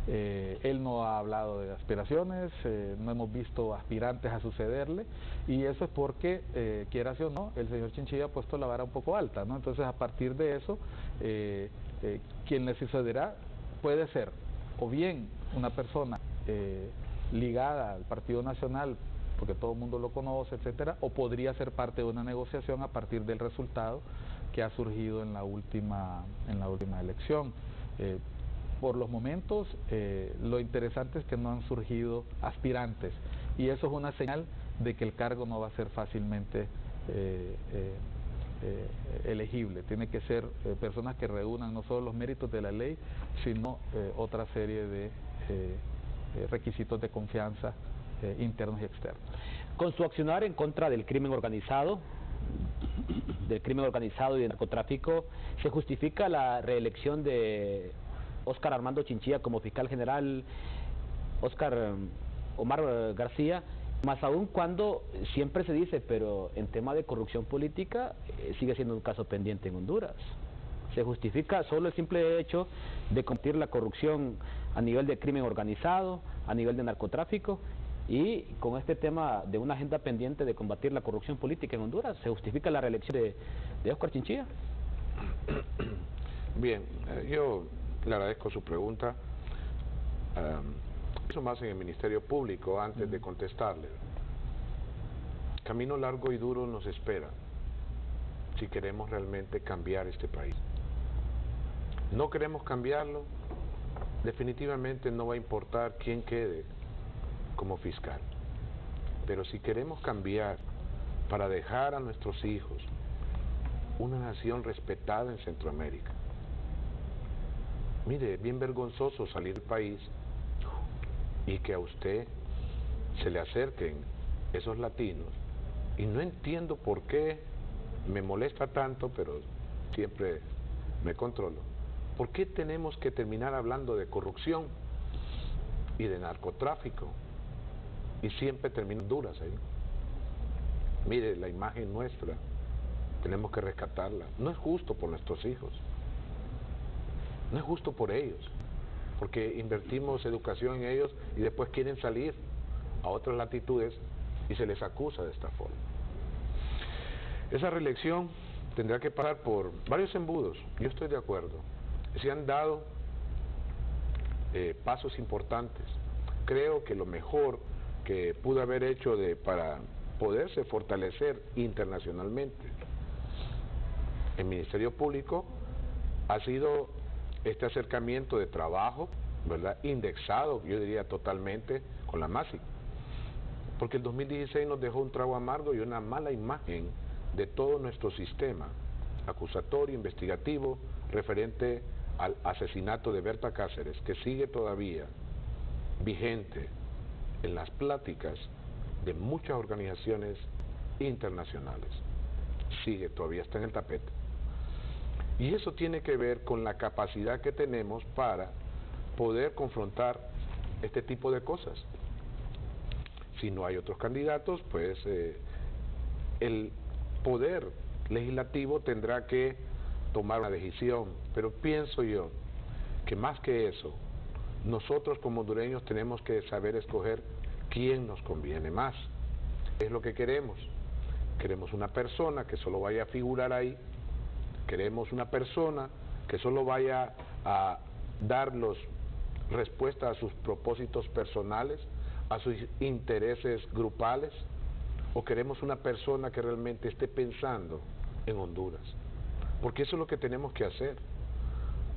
él no ha hablado de aspiraciones, no hemos visto aspirantes a sucederle, y eso es porque, quieras o no, el señor Chinchilla ha puesto la vara un poco alta, ¿no? Entonces, a partir de eso, quien le sucederá puede ser o bien una persona ligada al Partido Nacional, porque todo el mundo lo conoce, etcétera, o podría ser parte de una negociación a partir del resultado que ha surgido en la última elección. Por los momentos, lo interesante es que no han surgido aspirantes, y eso es una señal de que el cargo no va a ser fácilmente elegible. Tiene que ser personas que reúnan no solo los méritos de la ley, sino otra serie de requisitos de confianza internos y externos. Con su accionar en contra del crimen organizado y del narcotráfico, ¿se justifica la reelección de Óscar Armando Chinchilla como fiscal general, Omar García? Más aún cuando siempre se dice, pero en tema de corrupción política sigue siendo un caso pendiente en Honduras. ¿Se justifica solo el simple hecho de combatir la corrupción a nivel de crimen organizado, a nivel de narcotráfico, y con este tema de una agenda pendiente de combatir la corrupción política en Honduras? ¿Se justifica la reelección de Óscar Chinchilla? Bien, yo le agradezco su pregunta. Eso más en el Ministerio Público antes de contestarle. Camino largo y duro nos espera si queremos realmente cambiar este país. No queremos cambiarlo, definitivamente no va a importar quién quede como fiscal. Pero si queremos cambiar para dejar a nuestros hijos una nación respetada en Centroamérica. Mire, es bien vergonzoso salir del país y que a usted se le acerquen esos latinos, y no entiendo por qué me molesta tanto, pero siempre me controlo. ¿Por qué tenemos que terminar hablando de corrupción y de narcotráfico y siempre terminan duras ahí? Mire, la imagen nuestra tenemos que rescatarla. No es justo por nuestros hijos, no es justo por ellos, porque invertimos educación en ellos y después quieren salir a otras latitudes y se les acusa de esta forma. Esa reelección tendrá que pasar por varios embudos, yo estoy de acuerdo. Se han dado pasos importantes. Creo que lo mejor que pudo haber hecho para poderse fortalecer internacionalmente el Ministerio Público ha sido este acercamiento de trabajo, ¿verdad?, indexado, yo diría totalmente, con la MAXI, porque el 2016 nos dejó un trago amargo y una mala imagen de todo nuestro sistema acusatorio, investigativo, referente al asesinato de Berta Cáceres, que sigue todavía vigente en las pláticas de muchas organizaciones internacionales. Sigue, todavía está en el tapete. Y eso tiene que ver con la capacidad que tenemos para poder confrontar este tipo de cosas. Si no hay otros candidatos, pues el poder legislativo tendrá que tomar una decisión, pero pienso yo que más que eso, nosotros como hondureños tenemos que saber escoger quién nos conviene más. Es lo que queremos. Queremos una persona que solo vaya a figurar ahí, queremos una persona que solo vaya a darnos respuesta a sus propósitos personales, a sus intereses grupales, o queremos una persona que realmente esté pensando en Honduras. Porque eso es lo que tenemos que hacer.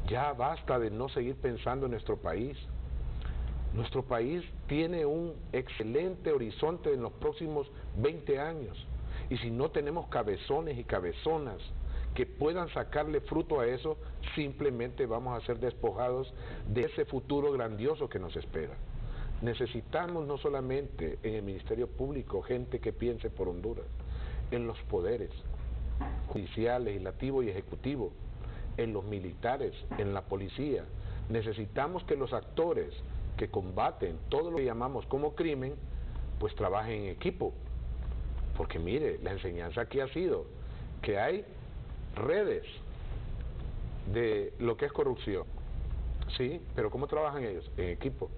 Ya basta de no seguir pensando en nuestro país. Nuestro país tiene un excelente horizonte en los próximos 20 años. Y si no tenemos cabezones y cabezonas que puedan sacarle fruto a eso, simplemente vamos a ser despojados de ese futuro grandioso que nos espera. Necesitamos no solamente en el Ministerio Público gente que piense por Honduras, en los poderes judicial, legislativo y ejecutivo, en los militares, en la policía. Necesitamos que los actores que combaten todo lo que llamamos como crimen, pues trabajen en equipo. Porque mire, la enseñanza aquí ha sido que hay redes de lo que es corrupción, ¿sí? Pero ¿cómo trabajan ellos? En equipo.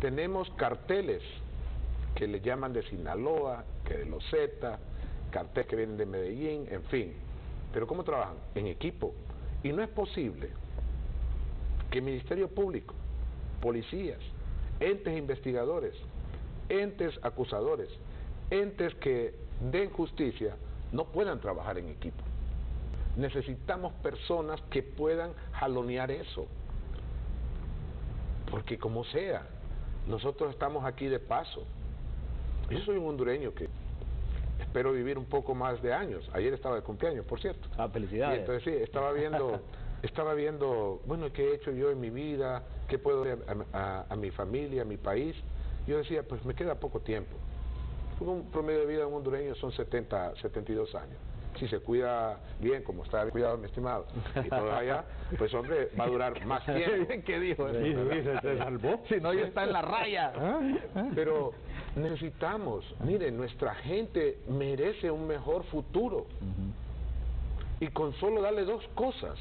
Tenemos carteles que le llaman de Sinaloa, que de Los Zetas, carteles que vienen de Medellín, en fin. Pero ¿cómo trabajan? En equipo. Y no es posible que el Ministerio Público, policías, entes investigadores, entes acusadores, entes que den justicia, no puedan trabajar en equipo. Necesitamos personas que puedan jalonear eso. Porque como sea, nosotros estamos aquí de paso. Yo soy un hondureño que espero vivir un poco más de años. Ayer estaba de cumpleaños, por cierto. Felicidades. Y entonces sí, estaba viendo, bueno, ¿qué he hecho yo en mi vida? ¿Qué puedo dar a mi familia, a mi país? Yo decía, pues me queda poco tiempo. Un promedio de vida de un hondureño son 72 años. Si se cuida bien, como está cuidado mi estimado, y todo allá, pues hombre, va a durar más tiempo. ¿Qué dijo? Sí, se salvó. Si no, ya está en la raya. Pero necesitamos, mire, nuestra gente merece un mejor futuro. Y con solo darle dos cosas,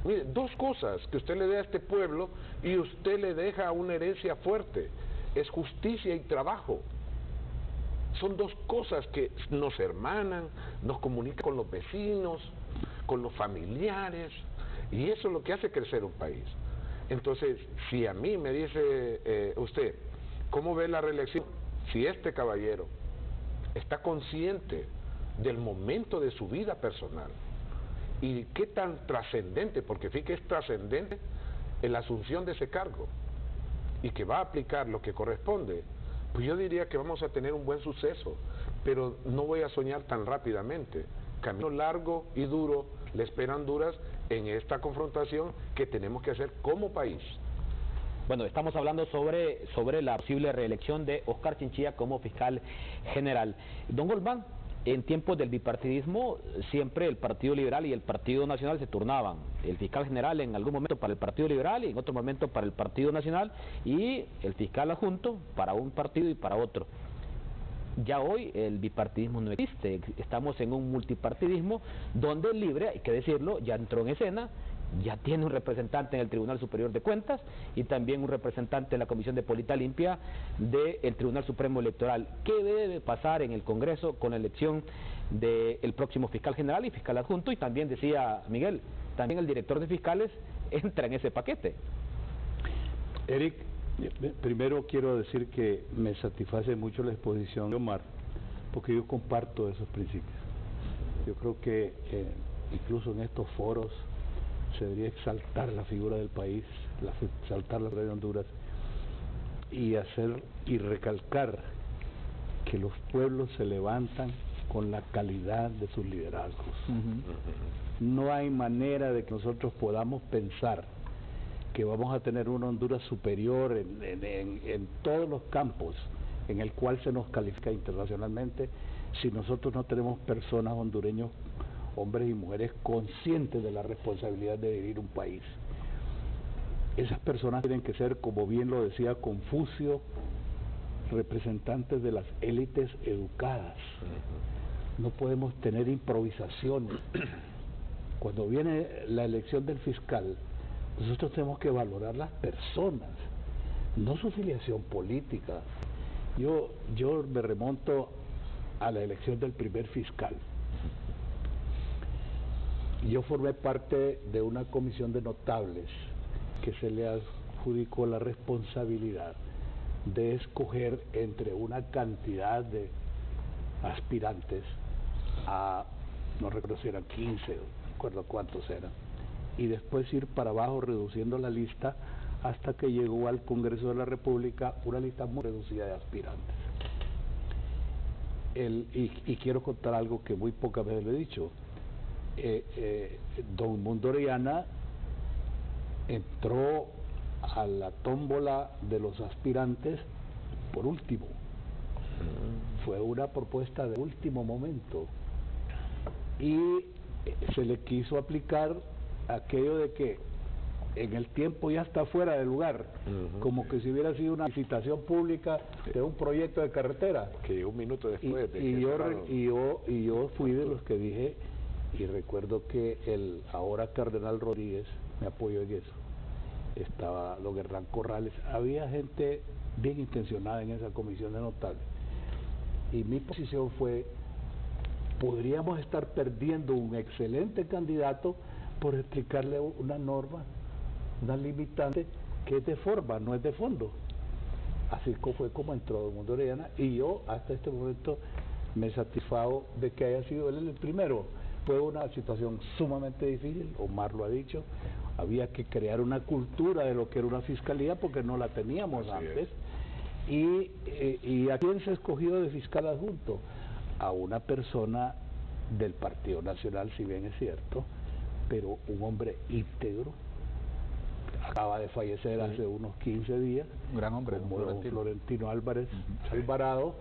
mire, dos cosas que usted le dé a este pueblo y usted le deja una herencia fuerte, es justicia y trabajo. Son dos cosas que nos hermanan, nos comunican con los vecinos, con los familiares, y eso es lo que hace crecer un país. Entonces, si a mí me dice usted, ¿cómo ve la reelección? Si este caballero está consciente del momento de su vida personal y qué tan trascendente, porque fíjate que es trascendente en la asunción de ese cargo y que va a aplicar lo que corresponde, pues yo diría que vamos a tener un buen suceso, pero no voy a soñar tan rápidamente. Camino largo y duro le espera a Honduras en esta confrontación que tenemos que hacer como país. Bueno, estamos hablando sobre la posible reelección de Óscar Chinchilla como fiscal general. Don Golbán, en tiempos del bipartidismo, siempre el Partido Liberal y el Partido Nacional se turnaban. El fiscal general en algún momento para el Partido Liberal y en otro momento para el Partido Nacional, y el fiscal adjunto para un partido y para otro. Ya hoy el bipartidismo no existe, estamos en un multipartidismo donde el Libre, hay que decirlo, ya entró en escena, ya tiene un representante en el Tribunal Superior de Cuentas y también un representante en la Comisión de Política Limpia del Tribunal Supremo Electoral. ¿Qué debe pasar en el Congreso con la elección del próximo fiscal general y fiscal adjunto? Y también decía Miguel, también el director de fiscales entra en ese paquete. Eric, primero quiero decir que me satisface mucho la exposición de Omar, porque yo comparto esos principios. Yo creo que incluso en estos foros se debería exaltar la figura del país, exaltar la figura de Honduras y recalcar que los pueblos se levantan con la calidad de sus liderazgos. No hay manera de que nosotros podamos pensar que vamos a tener una Honduras superior en todos los campos en el cual se nos califica internacionalmente si nosotros no tenemos personas hondureños, hombres y mujeres conscientes de la responsabilidad de dirigir un país. Esas personas tienen que ser, como bien lo decía Confucio, representantes de las élites educadas. No podemos tener improvisaciones. Cuando viene la elección del fiscal, nosotros tenemos que valorar las personas, no su filiación política. Yo me remonto a la elección del primer fiscal. Yo formé parte de una comisión de notables que se le adjudicó la responsabilidad de escoger entre una cantidad de aspirantes a, no recuerdo si eran 15, no recuerdo cuántos eran, y después ir para abajo reduciendo la lista hasta que llegó al Congreso de la República una lista muy reducida de aspirantes. Y quiero contar algo que muy pocas veces lo he dicho. don Mundo Orellana entró a la tómbola de los aspirantes por último. Fue una propuesta de último momento y se le quiso aplicar aquello de que en el tiempo ya está fuera de lugar, como que si hubiera sido una licitación pública de un proyecto de carretera. Que un minuto después yo fui de los que dije, y recuerdo que el ahora cardenal Rodríguez me apoyó en eso, estaba don Hernán Corrales, había gente bien intencionada en esa comisión de notables, y mi posición fue: podríamos estar perdiendo un excelente candidato por explicarle una norma, una limitante que es de forma, no es de fondo. Así fue como entró don Mundo Orellana, y yo hasta este momento me satisfago de que haya sido él el primero. Fue una situación sumamente difícil, Omar lo ha dicho, había que crear una cultura de lo que era una fiscalía porque no la teníamos antes. Y ¿a quién se escogió de fiscal adjunto? A una persona del Partido Nacional, si bien es cierto, pero un hombre íntegro. Acaba de fallecer hace unos 15 días, un gran hombre, como Florentino Álvarez Alvarado,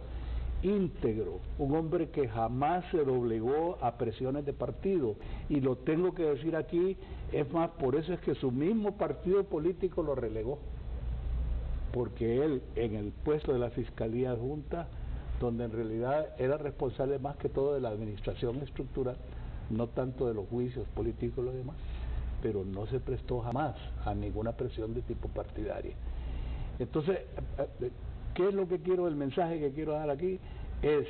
íntegro, un hombre que jamás se doblegó a presiones de partido, y lo tengo que decir aquí, es más, por eso es que su mismo partido político lo relegó, porque él en el puesto de la Fiscalía Adjunta, donde en realidad era responsable más que todo de la administración estructural, no tanto de los juicios políticos y los demás, pero no se prestó jamás a ninguna presión de tipo partidaria. Entonces, ¿qué es lo que quiero, el mensaje que quiero dar aquí? Es,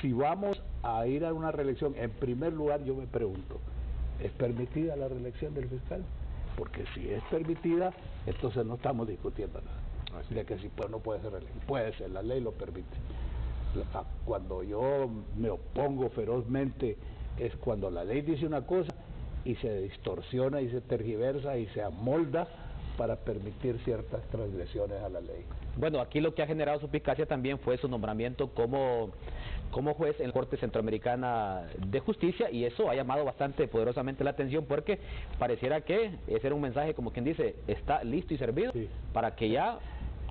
si vamos a ir a una reelección, en primer lugar yo me pregunto, ¿es permitida la reelección del fiscal? Porque si es permitida, entonces no estamos discutiendo nada. De que si puede o no puede ser reelección. Puede ser, la ley lo permite. Cuando yo me opongo ferozmente es cuando la ley dice una cosa y se distorsiona y se tergiversa y se amolda para permitir ciertas transgresiones a la ley. Bueno, aquí lo que ha generado suspicacia también fue su nombramiento como juez en la Corte Centroamericana de Justicia, y eso ha llamado bastante poderosamente la atención, porque pareciera que ese era un mensaje, como quien dice, está listo y servido para que ya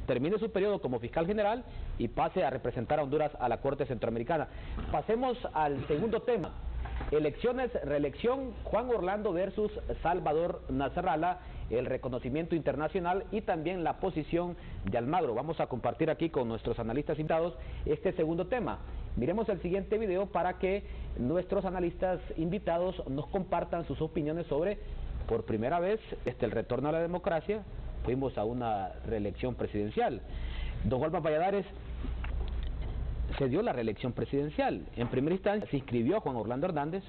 termine su periodo como fiscal general y pase a representar a Honduras a la Corte Centroamericana. Pasemos al segundo tema. Elecciones, reelección, Juan Orlando versus Salvador Nasralla, el reconocimiento internacional y también la posición de Almagro. Vamos a compartir aquí con nuestros analistas invitados este segundo tema. Miremos el siguiente video para que nuestros analistas invitados nos compartan sus opiniones sobre, por primera vez, el retorno a la democracia, fuimos a una reelección presidencial. Don Olman Valladares, se dio la reelección presidencial. En primera instancia se inscribió Juan Orlando Hernández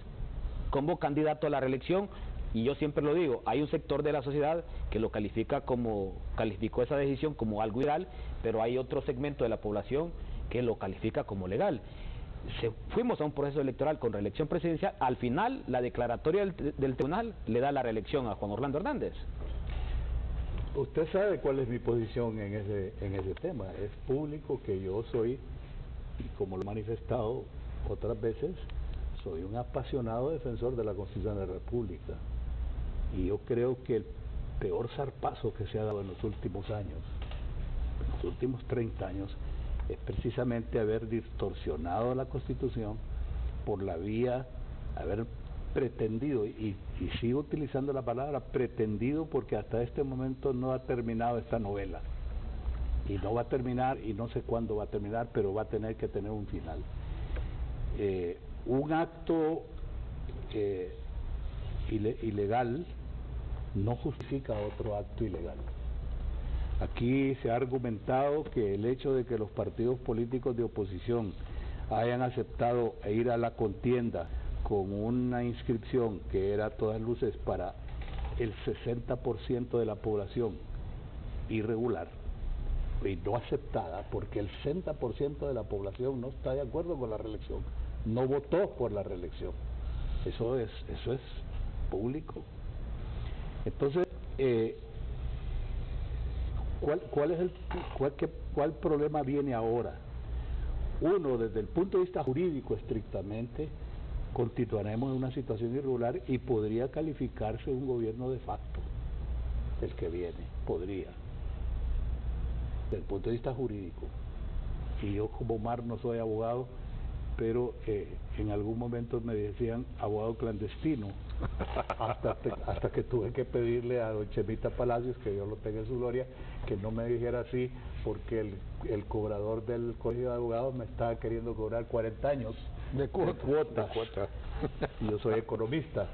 como candidato a la reelección, y yo siempre lo digo, hay un sector de la sociedad que lo calificó esa decisión como algo ilegal, pero hay otro segmento de la población que lo califica como legal. Fuimos a un proceso electoral con reelección presidencial, al final la declaratoria del tribunal le da la reelección a Juan Orlando Hernández. Usted sabe cuál es mi posición en ese tema, es público que yo soy, y como lo he manifestado otras veces, soy un apasionado defensor de la Constitución de la República, y yo creo que el peor zarpazo que se ha dado en los últimos años, en los últimos 30 años, es precisamente haber distorsionado la Constitución por la vía, haber pretendido, y sigo utilizando la palabra pretendido porque hasta este momento no ha terminado esta novela, y no va a terminar, y no sé cuándo va a terminar, pero va a tener que tener un final. Un acto ilegal no justifica otro acto ilegal. Aquí se ha argumentado que el hecho de que los partidos políticos de oposición hayan aceptado ir a la contienda con una inscripción que era a todas luces para el 60% de la población irregular y no aceptada, porque el 60% de la población no está de acuerdo con la reelección, no votó por la reelección. Eso es público. Entonces, ¿cuál problema viene ahora? Uno, desde el punto de vista jurídico estrictamente, continuaremos en una situación irregular y podría calificarse un gobierno de facto, el que viene, podría, desde el punto de vista jurídico. Y yo como Omar no soy abogado, pero en algún momento me decían abogado clandestino, hasta que tuve que pedirle a don Chemita Palacios, que Dios lo tenga en su gloria, que no me dijera así, porque el cobrador del colegio de abogados me estaba queriendo cobrar 40 años de cuota. Y yo soy economista,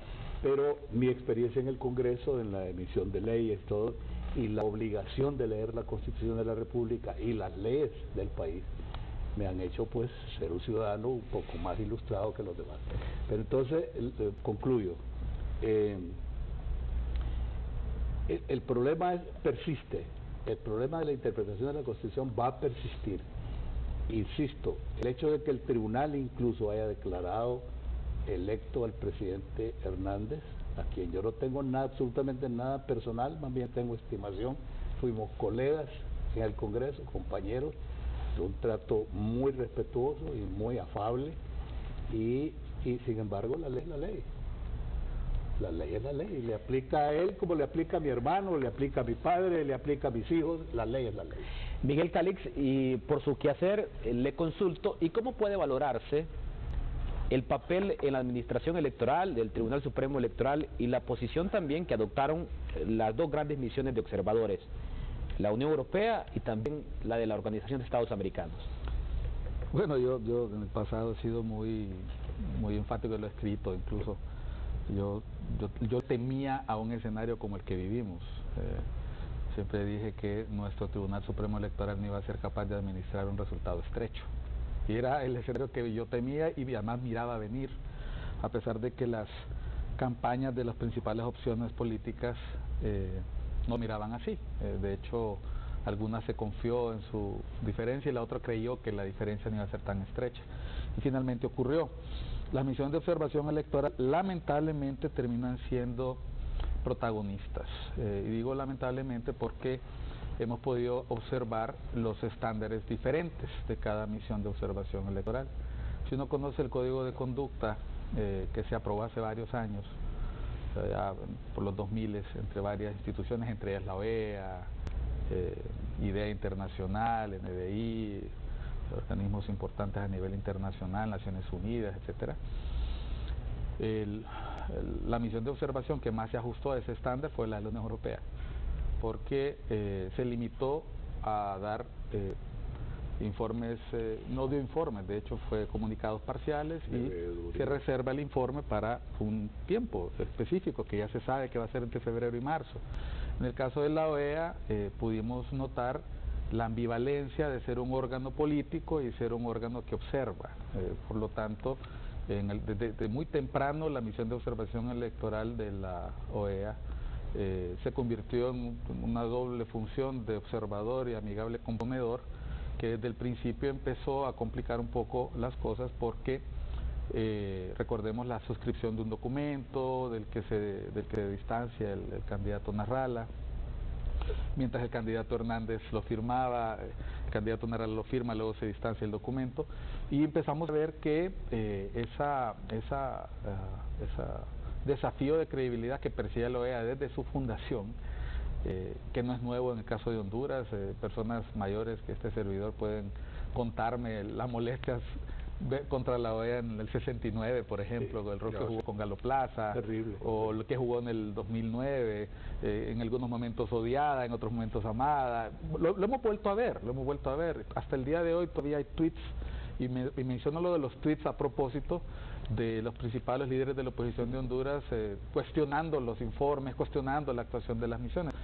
pero mi experiencia en el Congreso, en la emisión de leyes, todo, y la obligación de leer la Constitución de la República y las leyes del país, me han hecho pues ser un ciudadano un poco más ilustrado que los demás. Pero entonces, concluyo, el problema persiste, el problema de la interpretación de la Constitución va a persistir. Insisto, el hecho de que el tribunal incluso haya declarado electo al presidente Hernández, a quien yo no tengo nada, absolutamente nada personal, más bien tengo estimación, fuimos colegas en el Congreso, compañeros, de un trato muy respetuoso y muy afable, y sin embargo la ley es la ley. La ley es la ley, y le aplica a él como le aplica a mi hermano, le aplica a mi padre, le aplica a mis hijos, la ley es la ley. Miguel Calix, y por su quehacer le consulto, ¿y cómo puede valorarse el papel en la administración electoral del Tribunal Supremo Electoral y la posición también que adoptaron las dos grandes misiones de observadores, la Unión Europea y también la de la Organización de Estados Americanos? Bueno, yo en el pasado he sido muy enfático, lo he escrito incluso. Yo temía a un escenario como el que vivimos. Siempre dije que nuestro Tribunal Supremo Electoral no iba a ser capaz de administrar un resultado estrecho. Y era el escenario que yo temía y además miraba venir, a pesar de que las campañas de las principales opciones políticas no miraban así. De hecho, algunas se confió en su diferencia y la otra creyó que la diferencia no iba a ser tan estrecha. Y finalmente ocurrió. Las misiones de observación electoral lamentablemente terminan siendo protagonistas. Y digo lamentablemente porque hemos podido observar los estándares diferentes de cada misión de observación electoral. Si uno conoce el Código de Conducta que se aprobó hace varios años, por los 2000, entre varias instituciones, entre ellas la OEA, IDEA Internacional, NDI, organismos importantes a nivel internacional, Naciones Unidas, etcétera. La misión de observación que más se ajustó a ese estándar fue la de la Unión Europea, porque se limitó a dar informes, no dio informes, de hecho fue comunicados parciales y se reserva el informe para un tiempo específico que ya se sabe que va a ser entre febrero y marzo. En el caso de la OEA pudimos notar la ambivalencia de ser un órgano político y ser un órgano que observa. Por lo tanto, desde muy temprano la misión de observación electoral de la OEA se convirtió en una doble función de observador y amigable componedor, que desde el principio empezó a complicar un poco las cosas porque recordemos la suscripción de un documento del que se distancia el candidato Nasrallah, mientras el candidato Hernández lo firmaba, el candidato Nasrallah lo firma, luego se distancia el documento, y empezamos a ver que ese desafío de credibilidad que persigue la OEA desde su fundación, que no es nuevo en el caso de Honduras, personas mayores que este servidor pueden contarme las molestias contra la OEA en el 69, por ejemplo, sí, el rol que jugó con Galo Plaza, terrible, o el que jugó en el 2009, en algunos momentos odiada, en otros momentos amada. Lo hemos vuelto a ver, hasta el día de hoy todavía hay tweets, y menciono lo de los tweets a propósito de los principales líderes de la oposición de Honduras cuestionando los informes, cuestionando la actuación de las misiones.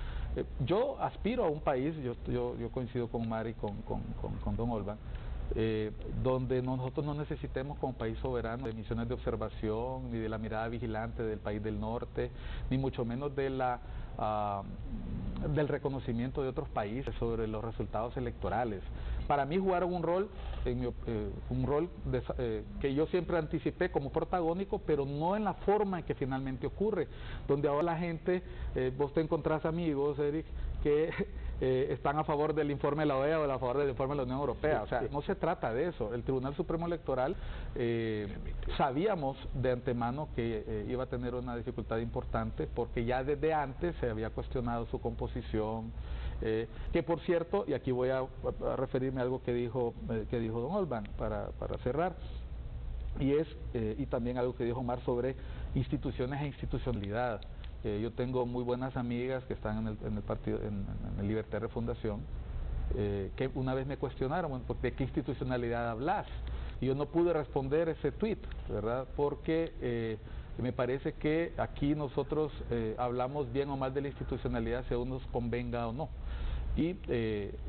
Yo aspiro a un país, yo coincido con Mari, con don Olban, donde nosotros no necesitemos como país soberano de misiones de observación, ni de la mirada vigilante del país del norte, ni mucho menos de del reconocimiento de otros países sobre los resultados electorales. Para mí jugaron un rol, que yo siempre anticipé como protagónico, pero no en la forma en que finalmente ocurre, donde ahora la gente, vos te encontrás amigos, Eric, que están a favor del informe de la OEA o a favor del informe de la Unión Europea. O sea, no se trata de eso. El Tribunal Supremo Electoral sabíamos de antemano que iba a tener una dificultad importante porque ya desde antes se había cuestionado su composición, que por cierto, y aquí voy a referirme a algo que dijo don Olban para cerrar, y también algo que dijo Omar sobre instituciones e institucionalidad. Yo tengo muy buenas amigas que están en el partido, en el Libertad de Fundación, que una vez me cuestionaron, bueno, ¿de qué institucionalidad hablas? Y yo no pude responder ese tuit, ¿verdad? Porque me parece que aquí nosotros hablamos bien o mal de la institucionalidad según nos convenga o no. Y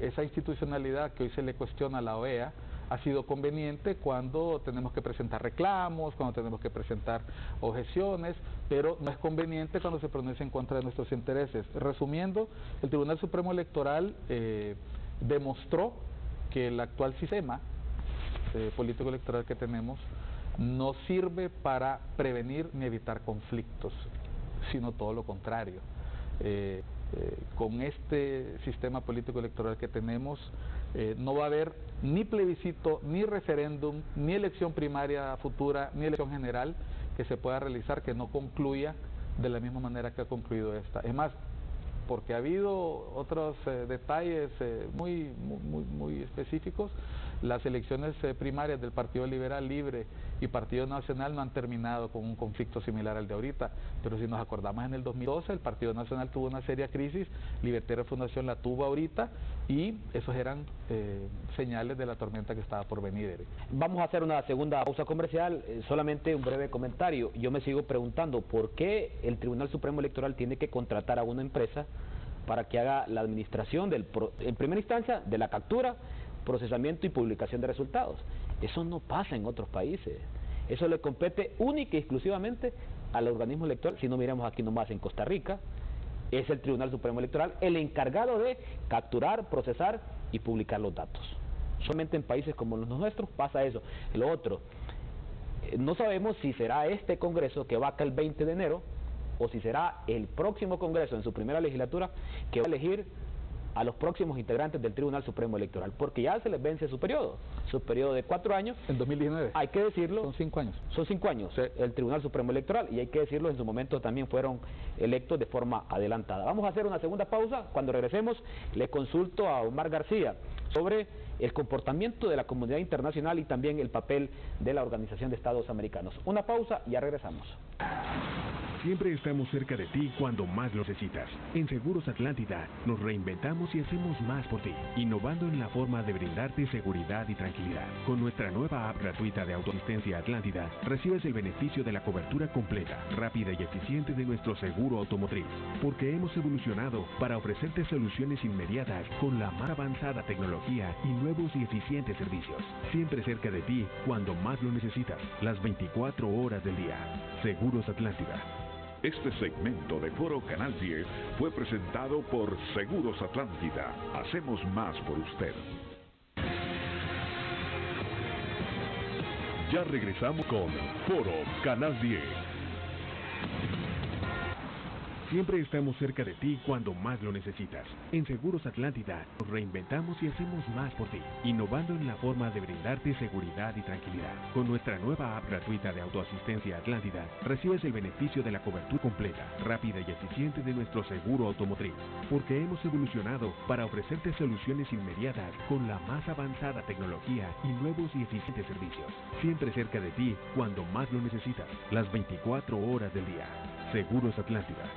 esa institucionalidad que hoy se le cuestiona a la OEA ha sido conveniente cuando tenemos que presentar reclamos, cuando tenemos que presentar objeciones, pero no es conveniente cuando se pronuncia en contra de nuestros intereses. Resumiendo, el Tribunal Supremo Electoral demostró que el actual sistema político electoral que tenemos no sirve para prevenir ni evitar conflictos, sino todo lo contrario. Con este sistema político electoral que tenemos, no va a haber ni plebiscito, ni referéndum, ni elección primaria futura, ni elección general que se pueda realizar que no concluya de la misma manera que ha concluido esta. Es más, porque ha habido otros detalles muy específicos. Las elecciones primarias del Partido Liberal Libre y Partido Nacional no han terminado con un conflicto similar al de ahorita, pero si nos acordamos, en el 2012 el Partido Nacional tuvo una seria crisis, Libertad de Fundación la tuvo ahorita, y esos eran señales de la tormenta que estaba por venir, Eric. Vamos a hacer una segunda pausa comercial, solamente un breve comentario. Yo me sigo preguntando por qué el Tribunal Supremo Electoral tiene que contratar a una empresa para que haga la administración en primera instancia de la captura, procesamiento y publicación de resultados. Eso no pasa en otros países. Eso le compete única y exclusivamente al organismo electoral. Si no miramos aquí nomás en Costa Rica, es el Tribunal Supremo Electoral el encargado de capturar, procesar y publicar los datos. Solamente en países como los nuestros pasa eso. Lo otro, no sabemos si será este Congreso que va acá el 20 de enero o si será el próximo Congreso en su primera legislatura que va a elegir a los próximos integrantes del Tribunal Supremo Electoral, porque ya se les vence su periodo de 4 años. En 2019. Hay que decirlo. Son 5 años. Son 5 años, sí. El Tribunal Supremo Electoral, y hay que decirlo, en su momento también fueron electos de forma adelantada. Vamos a hacer una segunda pausa. Cuando regresemos, le consulto a Omar García sobre el comportamiento de la comunidad internacional y también el papel de la Organización de Estados Americanos. Una pausa y ya regresamos. Siempre estamos cerca de ti cuando más lo necesitas. En Seguros Atlántida nos reinventamos y hacemos más por ti, innovando en la forma de brindarte seguridad y tranquilidad. Con nuestra nueva app gratuita de autoasistencia Atlántida, recibes el beneficio de la cobertura completa, rápida y eficiente de nuestro seguro automotriz, porque hemos evolucionado para ofrecerte soluciones inmediatas con la más avanzada tecnología y nuevos y eficientes servicios. Siempre cerca de ti cuando más lo necesitas, las 24 horas del día. Seguros Atlántida. Este segmento de Foro Canal 10 fue presentado por Seguros Atlántida. Hacemos más por usted. Ya regresamos con Foro Canal 10. Siempre estamos cerca de ti cuando más lo necesitas. En Seguros Atlántida nos reinventamos y hacemos más por ti, innovando en la forma de brindarte seguridad y tranquilidad. Con nuestra nueva app gratuita de autoasistencia Atlántida, recibes el beneficio de la cobertura completa, rápida y eficiente de nuestro seguro automotriz, porque hemos evolucionado para ofrecerte soluciones inmediatas con la más avanzada tecnología y nuevos y eficientes servicios. Siempre cerca de ti cuando más lo necesitas, las 24 horas del día. Seguros Atlántida.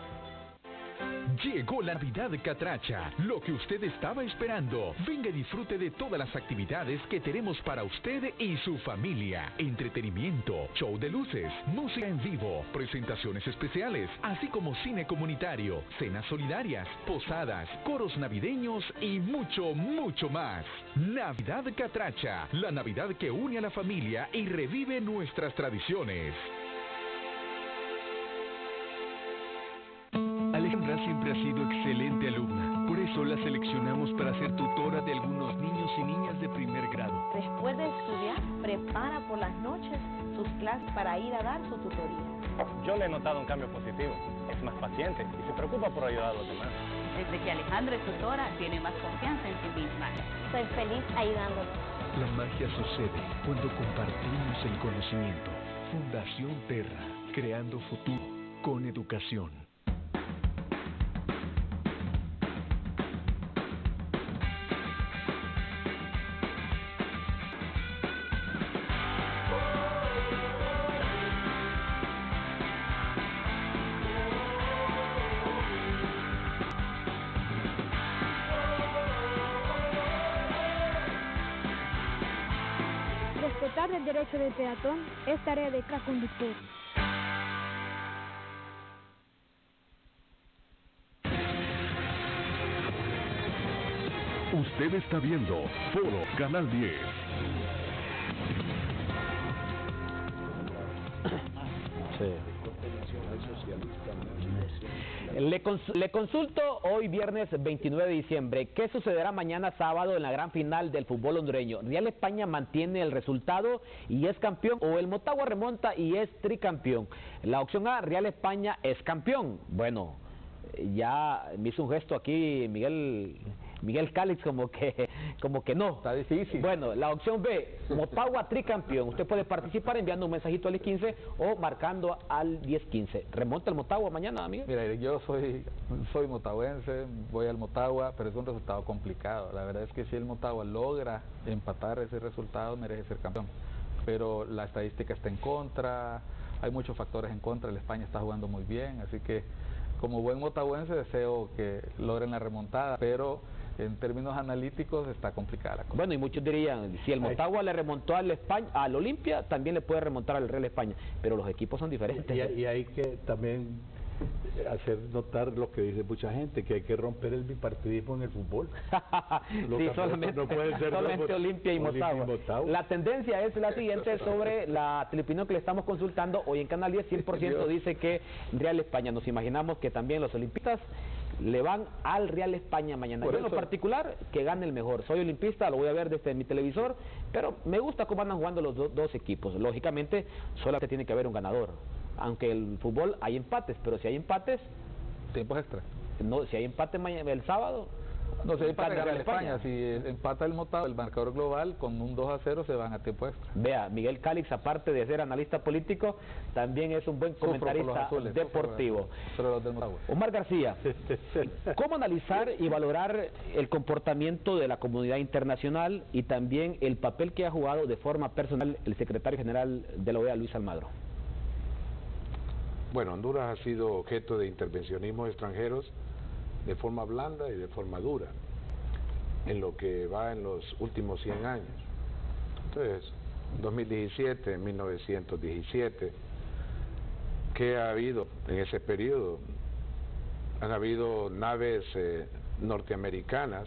Llegó la Navidad Catracha, lo que usted estaba esperando. Venga y disfrute de todas las actividades que tenemos para usted y su familia. Entretenimiento, show de luces, música en vivo, presentaciones especiales, así como cine comunitario, cenas solidarias, posadas, coros navideños y mucho, mucho más. Navidad Catracha, la Navidad que une a la familia y revive nuestras tradiciones. Alejandra siempre ha sido excelente alumna, por eso la seleccionamos para ser tutora de algunos niños y niñas de primer grado. Después de estudiar, prepara por las noches sus clases para ir a dar su tutoría. Yo le he notado un cambio positivo, es más paciente y se preocupa por ayudar a los demás. desde que Alejandra es tutora, tiene más confianza en sí misma. Soy feliz ayudándolos. La magia sucede cuando compartimos el conocimiento. Fundación Terra, creando futuro con educación. Respetar el derecho del peatón es tarea de cada conductor. Usted está viendo Foro Canal 10. Le consulto hoy viernes 29 de diciembre, ¿qué sucederá mañana sábado en la gran final del fútbol hondureño? ¿Real España mantiene el resultado y es campeón o el Motagua remonta y es tricampeón? La opción A, Real España es campeón. Bueno, ya me hizo un gesto aquí Miguel Calix como que no. Está difícil. Bueno, la opción B, Motagua tricampeón. Usted puede participar enviando un mensajito al 1015 o marcando al 1015. ¿Remonta el Motagua mañana, Miguel? Mira, yo soy motahuense, voy al Motagua, pero es un resultado complicado. La verdad es que si el Motagua logra empatar ese resultado, merece ser campeón. Pero la estadística está en contra, hay muchos factores en contra, el España está jugando muy bien, así que como buen motahuense deseo que logren la remontada, pero en términos analíticos está complicada la cosa. Bueno, y muchos dirían, si el Motagua le remontó al Olimpia, también le puede remontar al Real España, pero los equipos son diferentes. Y hay que también hacer notar lo que dice mucha gente, que hay que romper el bipartidismo en el fútbol. Sí, solamente Olimpia y Motagua. La tendencia es la siguiente sobre la Filipino que le estamos consultando hoy en Canal 10, 100% dice que Real España. Nos imaginamos que también los olimpistas le van al Real España mañana. Yo en lo particular, que gane el mejor. Soy olimpista, lo voy a ver desde mi televisor, pero me gusta cómo andan jugando los dos equipos. Lógicamente, solamente tiene que haber un ganador. Aunque el fútbol hay empates, pero si hay empates... Tiempos extra. No, si hay empate el sábado... No, si hay empate gana España. Si empata el Motagua, el marcador global, con un 2-0 se van a tiempo extra. Vea, Miguel Calix, aparte de ser analista político, también es un buen comentarista deportivo. Pero los del Motagua. Omar García, ¿cómo analizar y valorar el comportamiento de la comunidad internacional y también el papel que ha jugado de forma personal el secretario general de la OEA, Luis Almagro? Bueno, Honduras ha sido objeto de intervencionismos extranjeros de forma blanda y de forma dura, en lo que va en los últimos 100 años. Entonces, 2017, 1917, ¿qué ha habido en ese periodo? Han habido naves norteamericanas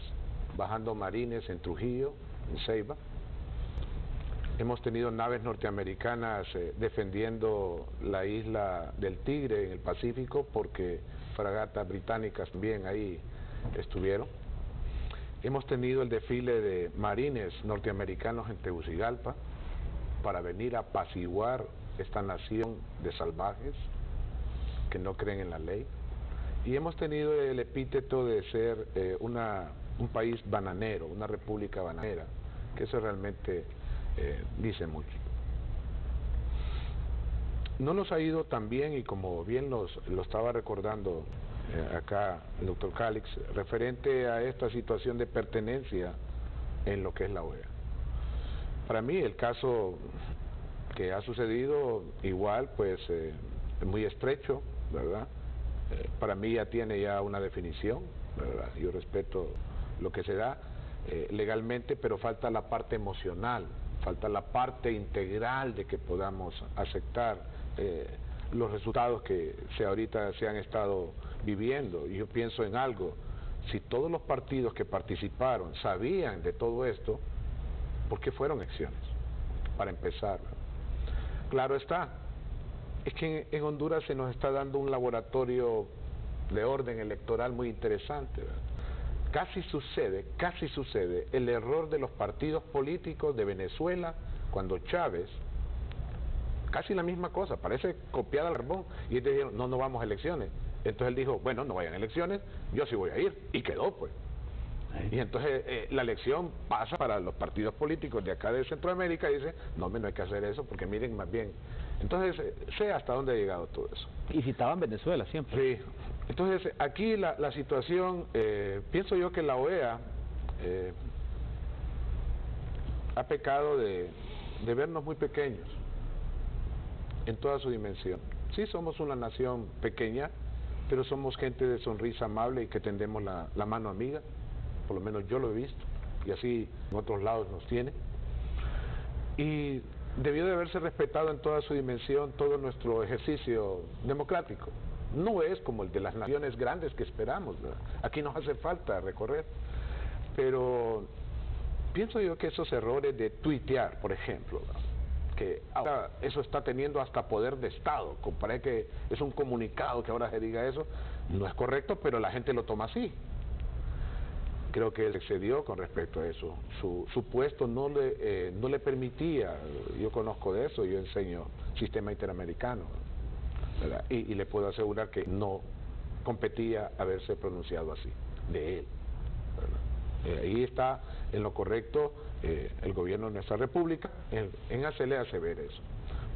bajando marines en Trujillo, en Ceiba. Hemos tenido naves norteamericanas defendiendo la isla del Tigre en el Pacífico, porque fragatas británicas también ahí estuvieron. Hemos tenido el desfile de marines norteamericanos en Tegucigalpa para venir a apaciguar esta nación de salvajes que no creen en la ley. Y hemos tenido el epíteto de ser un país bananero, una república bananera, que eso realmente dice mucho. No nos ha ido tan bien, y como bien lo estaba recordando acá el doctor Calix, referente a esta situación de pertenencia en lo que es la OEA. Para mí el caso que ha sucedido igual pues es muy estrecho, ¿verdad? Para mí ya tiene una definición, ¿verdad? Yo respeto lo que se da legalmente, pero falta la parte emocional, falta la parte integral de que podamos aceptar los resultados que ahorita se han estado viviendo. Y yo pienso en algo: si todos los partidos que participaron sabían de todo esto, ¿por qué fueron elecciones? Para empezar, claro está, es que en Honduras se nos está dando un laboratorio de orden electoral muy interesante, ¿verdad? Casi sucede el error de los partidos políticos de Venezuela cuando Chávez, casi la misma cosa, parece copiada al carbón, y ellos dijeron, no vamos a elecciones. Entonces él dijo, bueno, no vayan a elecciones, yo sí voy a ir, y quedó pues. Y entonces la elección pasa para los partidos políticos de acá de Centroamérica y dice, no, no hay que hacer eso porque miren más bien. Entonces sé hasta dónde ha llegado todo eso. Y citaban Venezuela siempre. Sí. Entonces aquí la situación, pienso yo que la OEA ha pecado de vernos muy pequeños en toda su dimensión. Sí, somos una nación pequeña, pero somos gente de sonrisa amable y que tendemos la mano amiga. Por lo menos yo lo he visto, y así en otros lados nos tiene. Y debió de haberse respetado en toda su dimensión todo nuestro ejercicio democrático. No es como el de las naciones grandes que esperamos, ¿verdad? Aquí nos hace falta recorrer. Pero pienso yo que esos errores de tuitear, por ejemplo, ¿verdad?, que ahora eso está teniendo hasta poder de Estado, parece que es un comunicado que ahora se diga eso, no es correcto, pero la gente lo toma así. Creo que él excedió con respecto a eso. Su puesto no le permitía, yo conozco de eso, yo enseño sistema interamericano, ¿verdad? Y le puedo asegurar que no competía haberse pronunciado así, de él, ¿verdad? Ahí está en lo correcto el gobierno de nuestra república en hacerle ver eso.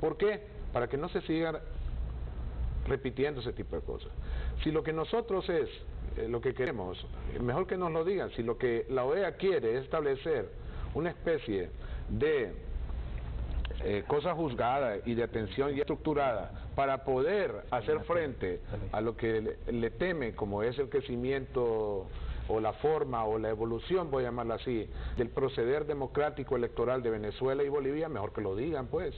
¿Por qué? Para que no se sigan repitiendo ese tipo de cosas. Si lo que nosotros es lo que queremos, mejor que nos lo digan. Si lo que la OEA quiere es establecer una especie de cosa juzgada y de atención ya estructurada para poder hacer frente a lo que le teme, como es el crecimiento o la forma o la evolución, voy a llamarla así, del proceder democrático electoral de Venezuela y Bolivia, mejor que lo digan pues.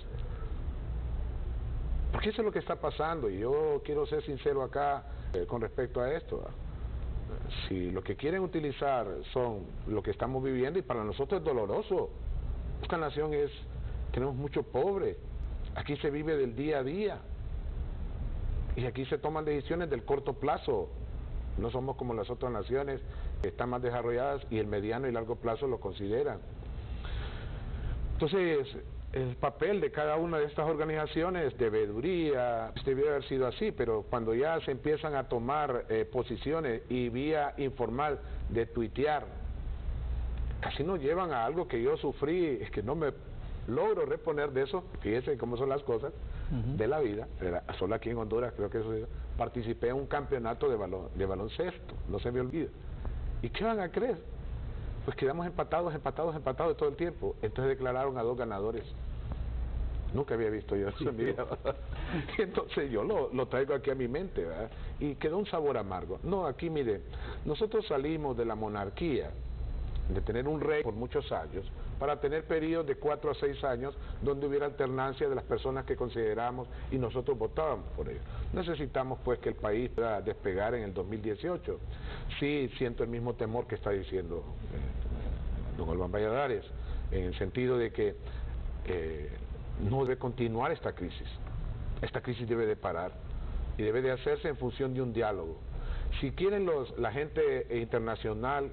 Porque eso es lo que está pasando, y yo quiero ser sincero acá con respecto a esto, ¿verdad? Si lo que quieren utilizar son lo que estamos viviendo, y para nosotros es doloroso. Esta nación tenemos mucho pobre, aquí se vive del día a día, y aquí se toman decisiones del corto plazo. No somos como las otras naciones que están más desarrolladas y el mediano y largo plazo lo consideran. Entonces, el papel de cada una de estas organizaciones de veeduría debió haber sido así, pero cuando ya se empiezan a tomar posiciones y vía informal de tuitear, casi nos llevan a algo que yo sufrí, es que no me logro reponer de eso. Fíjense cómo son las cosas de la vida. Solo aquí en Honduras creo que eso, participé en un campeonato de baloncesto, no se me olvida. ¿Y qué van a creer? Pues quedamos empatados todo el tiempo. Entonces declararon a 2 ganadores. Nunca había visto yo eso en mi vida. Y entonces yo lo traigo aquí a mi mente, ¿verdad? Y quedó un sabor amargo. No, aquí mire, nosotros salimos de la monarquía, de tener un rey por muchos años, para tener periodos de 4 a 6 años donde hubiera alternancia de las personas que consideramos y nosotros votábamos por ellos. Necesitamos pues que el país pueda despegar en el 2018. Sí, siento el mismo temor que está diciendo don Olvan Valladares, en el sentido de que no debe continuar esta crisis. Esta crisis debe de parar y debe de hacerse en función de un diálogo. Si quieren la gente internacional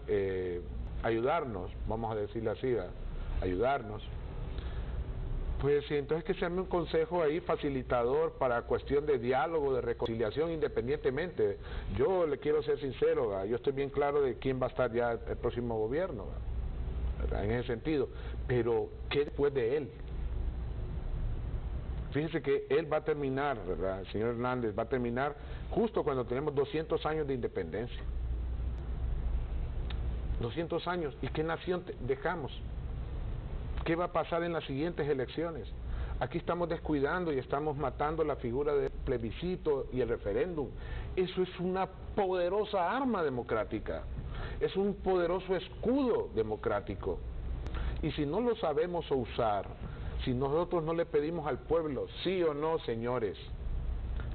ayudarnos, vamos a decirle así, ¿verdad?, ayudarnos, pues entonces que se arme un consejo ahí facilitador para cuestión de diálogo, de reconciliación, independientemente. Yo le quiero ser sincero, ¿verdad?, yo estoy bien claro de quién va a estar ya el próximo gobierno, ¿verdad?, en ese sentido, pero ¿qué después de él? Fíjense que él va a terminar, ¿verdad?, el señor Hernández va a terminar justo cuando tenemos 200 años de independencia. 200 años, ¿y qué nación dejamos? ¿Qué va a pasar en las siguientes elecciones? Aquí estamos descuidando y estamos matando la figura del plebiscito y el referéndum. Eso es una poderosa arma democrática, es un poderoso escudo democrático. Y si no lo sabemos usar, si nosotros no le pedimos al pueblo, sí o no, señores,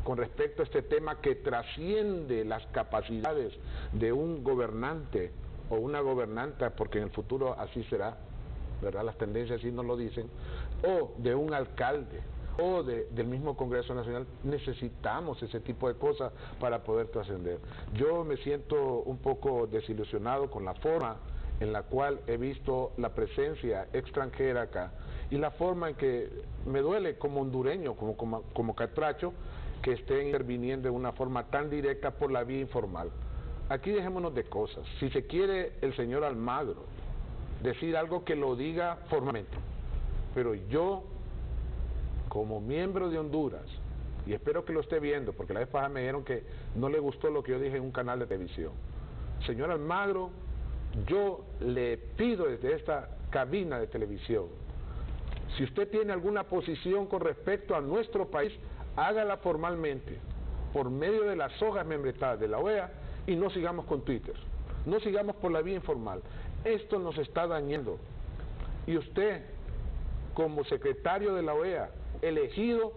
con respecto a este tema que trasciende las capacidades de un gobernante o una gobernanta, porque en el futuro así será, ¿verdad?, las tendencias así nos lo dicen, o de un alcalde, o del mismo Congreso Nacional, necesitamos ese tipo de cosas para poder trascender. Yo me siento un poco desilusionado con la forma en la cual he visto la presencia extranjera acá, y la forma en que me duele como hondureño, como catracho, que estén interviniendo de una forma tan directa por la vía informal. Aquí dejémonos de cosas. Si se quiere el señor Almagro decir algo, que lo diga formalmente. Pero yo, como miembro de Honduras, y espero que lo esté viendo, porque la vez pasada me dijeron que no le gustó lo que yo dije en un canal de televisión. Señor Almagro, yo le pido desde esta cabina de televisión, si usted tiene alguna posición con respecto a nuestro país, hágala formalmente, por medio de las hojas membretadas de la OEA, y no sigamos con Twitter, no sigamos por la vía informal. Esto nos está dañando. Y usted, como secretario de la OEA, elegido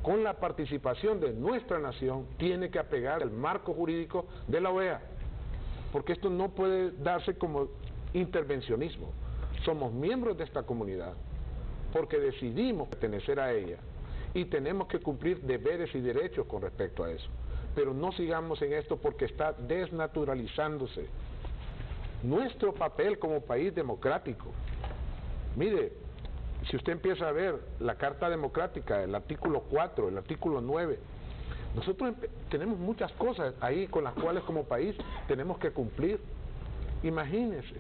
con la participación de nuestra nación, tiene que apegar al marco jurídico de la OEA, porque esto no puede darse como intervencionismo. Somos miembros de esta comunidad porque decidimos pertenecer a ella y tenemos que cumplir deberes y derechos con respecto a eso, pero no sigamos en esto porque está desnaturalizándose nuestro papel como país democrático. Mire, si usted empieza a ver la Carta Democrática, el artículo 4, el artículo 9, nosotros tenemos muchas cosas ahí con las cuales como país tenemos que cumplir. Imagínense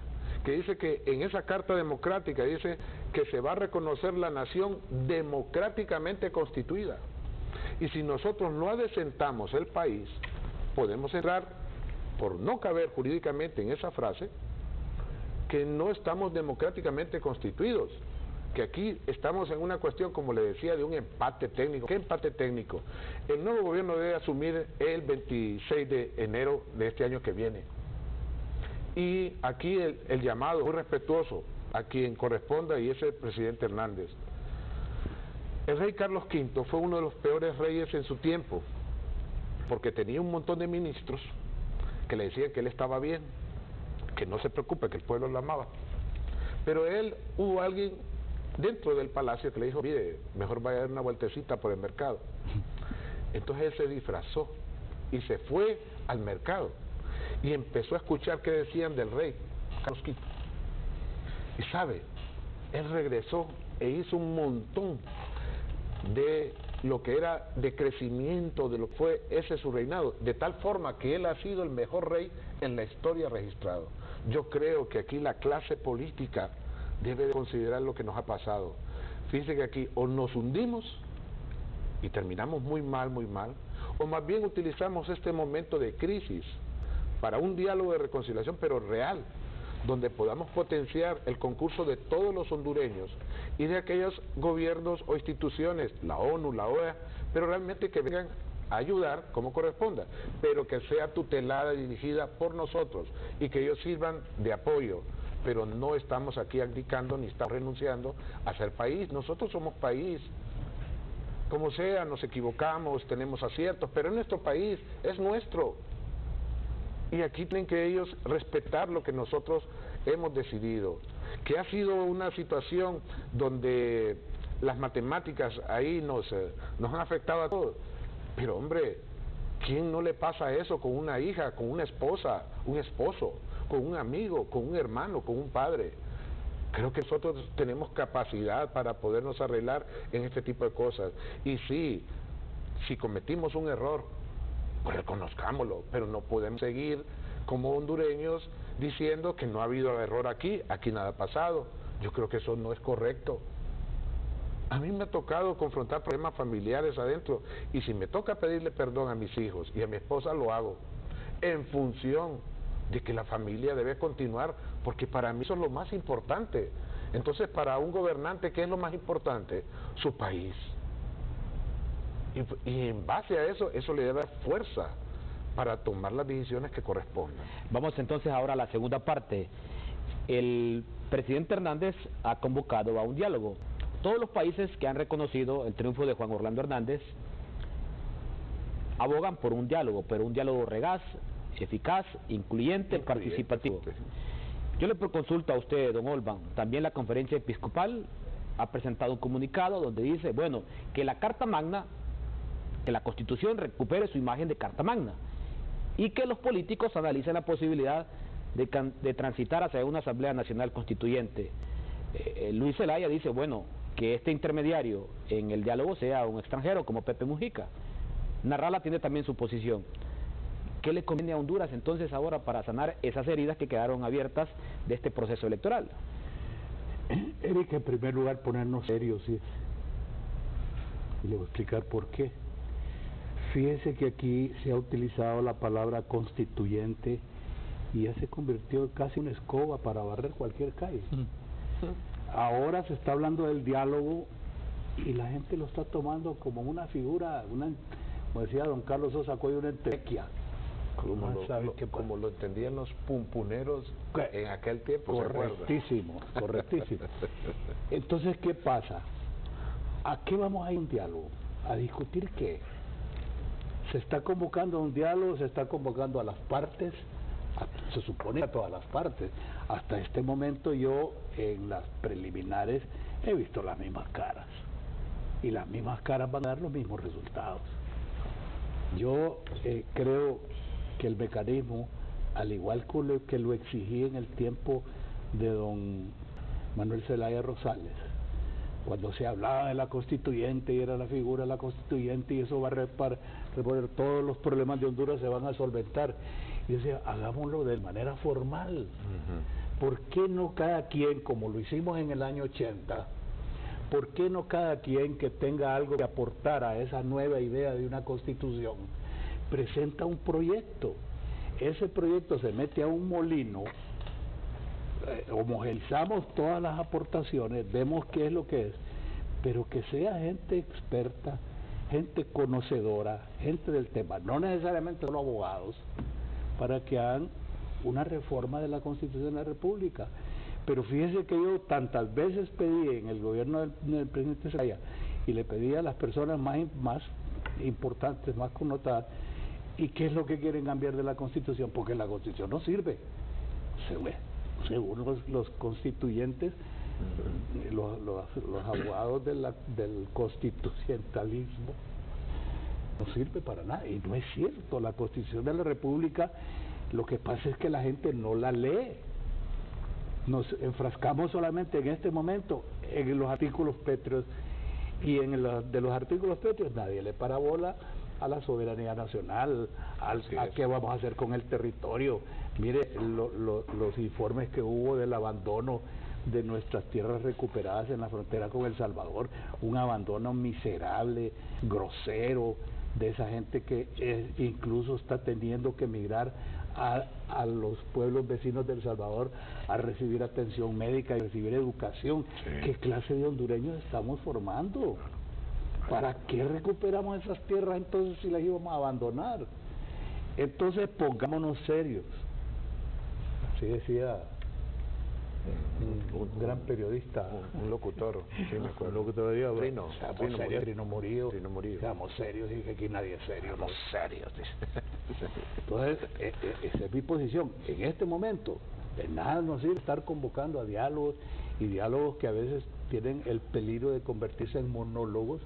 que dice que en esa Carta Democrática dice que se va a reconocer la nación democráticamente constituida. Y si nosotros no adecentamos el país, podemos entrar, por no caber jurídicamente en esa frase, que no estamos democráticamente constituidos, que aquí estamos en una cuestión, como le decía, de un empate técnico. ¿Qué empate técnico? El nuevo gobierno debe asumir el 26 de enero de este año que viene. Y aquí el llamado muy respetuoso a quien corresponda, y es el presidente Hernández. El rey Carlos V fue uno de los peores reyes en su tiempo, porque tenía un montón de ministros que le decían que él estaba bien, que no se preocupe, que el pueblo lo amaba. Pero hubo alguien dentro del palacio que le dijo, mire, mejor vaya a dar una vueltecita por el mercado. Entonces él se disfrazó y se fue al mercado y empezó a escuchar qué decían del rey Carlos V. Y sabe, él regresó e hizo un montón de lo que era de crecimiento de lo que fue ese su reinado, de tal forma que él ha sido el mejor rey en la historia registrado. Yo creo que aquí la clase política debe de considerar lo que nos ha pasado. Fíjense que aquí o nos hundimos y terminamos muy mal, o más bien utilizamos este momento de crisis para un diálogo de reconciliación, pero real, donde podamos potenciar el concurso de todos los hondureños y de aquellos gobiernos o instituciones, la ONU, la OEA, pero realmente que vengan a ayudar como corresponda, pero que sea tutelada y dirigida por nosotros y que ellos sirvan de apoyo. Pero no estamos aquí abdicando ni estamos renunciando a ser país. Nosotros somos país. Como sea, nos equivocamos, tenemos aciertos, pero en nuestro país es nuestro. Y aquí tienen que ellos respetar lo que nosotros hemos decidido. Que ha sido una situación donde las matemáticas ahí nos han afectado a todos. Pero hombre, ¿quién no le pasa eso con una hija, con una esposa, un esposo, con un amigo, con un hermano, con un padre? Creo que nosotros tenemos capacidad para podernos arreglar en este tipo de cosas. Y sí, si cometimos un error, pues reconozcámoslo, pero no podemos seguir como hondureños diciendo que no ha habido error aquí nada ha pasado. Yo creo que eso no es correcto. A mí me ha tocado confrontar problemas familiares adentro, y si me toca pedirle perdón a mis hijos y a mi esposa, lo hago, en función de que la familia debe continuar, porque para mí eso es lo más importante. Entonces, para un gobernante, ¿qué es lo más importante? Su país. Y en base a eso, eso le debe dar fuerza para tomar las decisiones que correspondan. Vamos entonces ahora a la segunda parte. El presidente Hernández ha convocado a un diálogo. Todos los países que han reconocido el triunfo de Juan Orlando Hernández abogan por un diálogo, pero un diálogo eficaz, incluyente, participativo. Yo le consulto a usted, don Olban, también la Conferencia Episcopal ha presentado un comunicado donde dice, bueno, que la Carta Magna, que la Constitución recupere su imagen de Carta Magna y que los políticos analicen la posibilidad de transitar hacia una Asamblea Nacional Constituyente. Luis Zelaya dice, bueno, que este intermediario en el diálogo sea un extranjero como Pepe Mujica. Narrala tiene también su posición. ¿Qué le conviene a Honduras entonces ahora para sanar esas heridas que quedaron abiertas de este proceso electoral? Eric, en primer lugar, ponernos serios, ¿sí? Y le voy a explicar por qué. Fíjese que aquí se ha utilizado la palabra constituyente y ya se convirtió casi en una escoba para barrer cualquier calle. Ahora se está hablando del diálogo y la gente lo está tomando como una figura, como decía don Carlos Sosa Coy, una entelequia. Como lo entendían los pumpuneros en aquel tiempo. Correctísimo, correctísimo. Entonces, ¿qué pasa? ¿A qué vamos a ir a un diálogo? ¿A discutir qué? Se está convocando a un diálogo, se está convocando a las partes, se supone a todas las partes. Hasta este momento yo en las preliminares he visto las mismas caras. Y las mismas caras van a dar los mismos resultados. Yo creo que el mecanismo, al igual que lo exigí en el tiempo de don Manuel Zelaya Rosales, cuando se hablaba de la constituyente y era la figura de la constituyente y eso va a reponer todos los problemas de Honduras, se van a solventar. Y decía, hagámoslo de manera formal. ¿Por qué no cada quien, como lo hicimos en el año 80, por qué no cada quien que tenga algo que aportar a esa nueva idea de una constitución, presenta un proyecto? Ese proyecto se mete a un molino, homogeneizamos todas las aportaciones, vemos qué es lo que es, pero que sea gente experta, gente conocedora, gente del tema, no necesariamente solo abogados, para que hagan una reforma de la Constitución de la República. Pero fíjese que yo tantas veces pedí en el gobierno del presidente Zelaya y le pedí a las personas más importantes, más connotadas, ¿y qué es lo que quieren cambiar de la Constitución? Porque la Constitución no sirve. Según los constituyentes, los abogados del constitucionalismo, no sirve para nada. Y no es cierto, la Constitución de la República, lo que pasa es que la gente no la lee. Nos enfrascamos solamente en este momento en los artículos pétreos, y de los artículos pétreos nadie le para bola a la soberanía nacional, a qué vamos a hacer con el territorio. Mire los informes que hubo del abandono de nuestras tierras recuperadas en la frontera con El Salvador, un abandono miserable, grosero, de esa gente que incluso está teniendo que emigrar a los pueblos vecinos de El Salvador a recibir atención médica y recibir educación. ¿Qué clase de hondureños estamos formando? ¿Para qué recuperamos esas tierras entonces si las íbamos a abandonar? Entonces pongámonos serios. Así decía un gran periodista, un locutor, sí me acuerdo. Un locutor de Trino Murillo. Seamos serios, dije que aquí nadie es serio, no serios. Entonces, esa es mi posición. En este momento, de nada nos sirve estar convocando a diálogos, y diálogos que a veces tienen el peligro de convertirse en monólogos,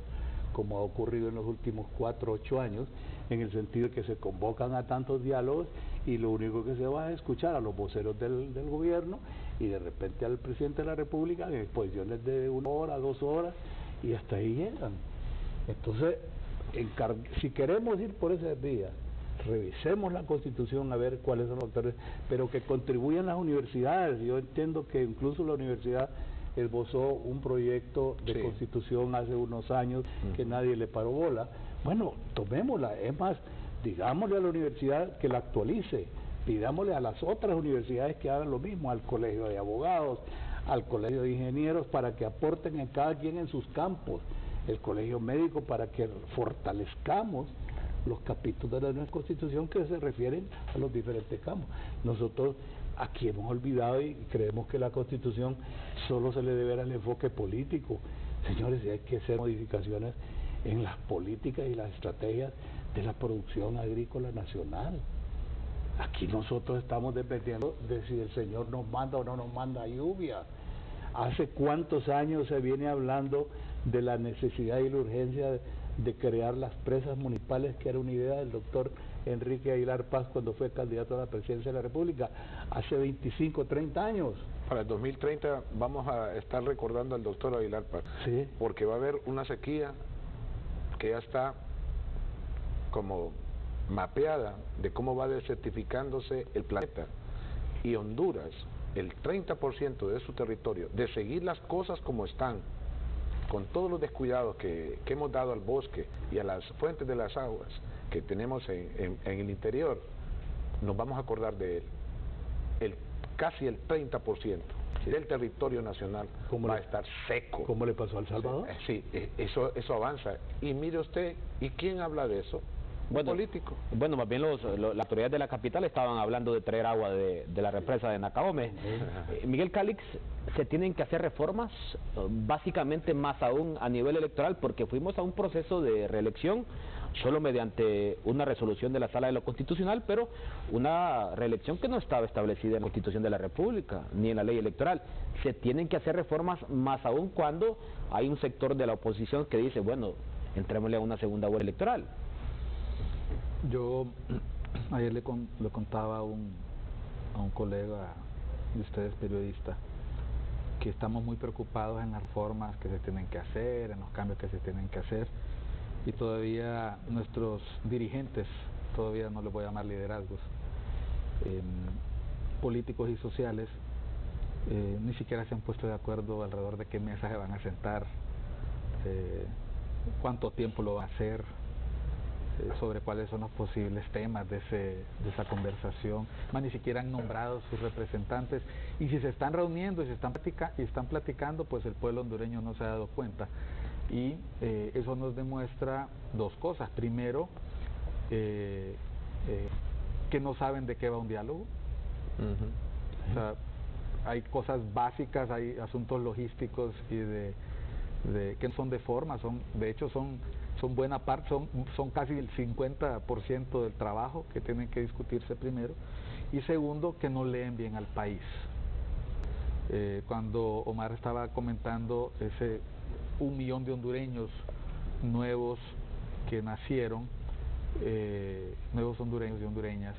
como ha ocurrido en los últimos 4 o 8 años, en el sentido de que se convocan a tantos diálogos y lo único que se va a escuchar a los voceros del gobierno y de repente al presidente de la República en exposiciones de 1 hora, 2 horas, y hasta ahí llegan. Entonces, si queremos ir por esa vía, revisemos la Constitución a ver cuáles son los factores, pero que contribuyan las universidades. Yo entiendo que incluso la universidad esbozó un proyecto de Constitución hace unos años que nadie le paró bola. Bueno, tomémosla, es más, digámosle a la universidad que la actualice, pidámosle a las otras universidades que hagan lo mismo, al Colegio de Abogados, al Colegio de Ingenieros, para que aporten en cada quien en sus campos, el Colegio Médico, para que fortalezcamos los capítulos de nuestra Constitución que se refieren a los diferentes campos. Nosotros aquí hemos olvidado y creemos que la Constitución solo se le debe dar el enfoque político. Señores, hay que hacer modificaciones en las políticas y las estrategias de la producción agrícola nacional. Aquí nosotros estamos dependiendo de si el Señor nos manda o no nos manda lluvia. ¿Hace cuántos años se viene hablando de la necesidad y la urgencia de crear las presas municipales, que era una idea del doctor Enrique Aguilar Paz cuando fue candidato a la presidencia de la República, hace 25, 30 años? Para el 2030 vamos a estar recordando al doctor Aguilar Paz, porque va a haber una sequía que ya está como mapeada de cómo va desertificándose el planeta, y Honduras, el 30% de su territorio, de seguir las cosas como están, con todos los descuidados que hemos dado al bosque y a las fuentes de las aguas que tenemos en el interior, nos vamos a acordar de él. Casi el 30% del territorio nacional va a estar seco. ¿Cómo le pasó a El Salvador? Sí, eso avanza. Y mire usted, ¿y quién habla de eso? Bueno, político. Bueno, más bien las autoridades de la capital estaban hablando de traer agua de la represa de Nacaome. Miguel Calix, se tienen que hacer reformas, básicamente más aún a nivel electoral, porque fuimos a un proceso de reelección solo mediante una resolución de la Sala de lo Constitucional, pero una reelección que no estaba establecida en la Constitución de la República, ni en la ley electoral. Se tienen que hacer reformas más aún cuando hay un sector de la oposición que dice, bueno, entrémosle a una segunda vuelta electoral. Yo ayer le contaba a un colega de ustedes, periodista, que estamos muy preocupados en las reformas que se tienen que hacer, en los cambios que se tienen que hacer, y todavía nuestros dirigentes, todavía no les voy a llamar liderazgos, políticos y sociales, ni siquiera se han puesto de acuerdo alrededor de qué mesa se van a sentar, cuánto tiempo lo van a hacer, sobre cuáles son los posibles temas de esa conversación, más ni siquiera han nombrado sus representantes, y si se están reuniendo y están platicando, pues el pueblo hondureño no se ha dado cuenta, y eso nos demuestra dos cosas. Primero, que no saben de qué va un diálogo. O sea, hay cosas básicas, hay asuntos logísticos y que no son de forma, de hecho son buena parte, son casi el 50% del trabajo que tienen que discutirse primero, y segundo, que no leen bien al país. Cuando Omar estaba comentando ese 1 millón de hondureños nuevos que nacieron, nuevos hondureños y hondureñas,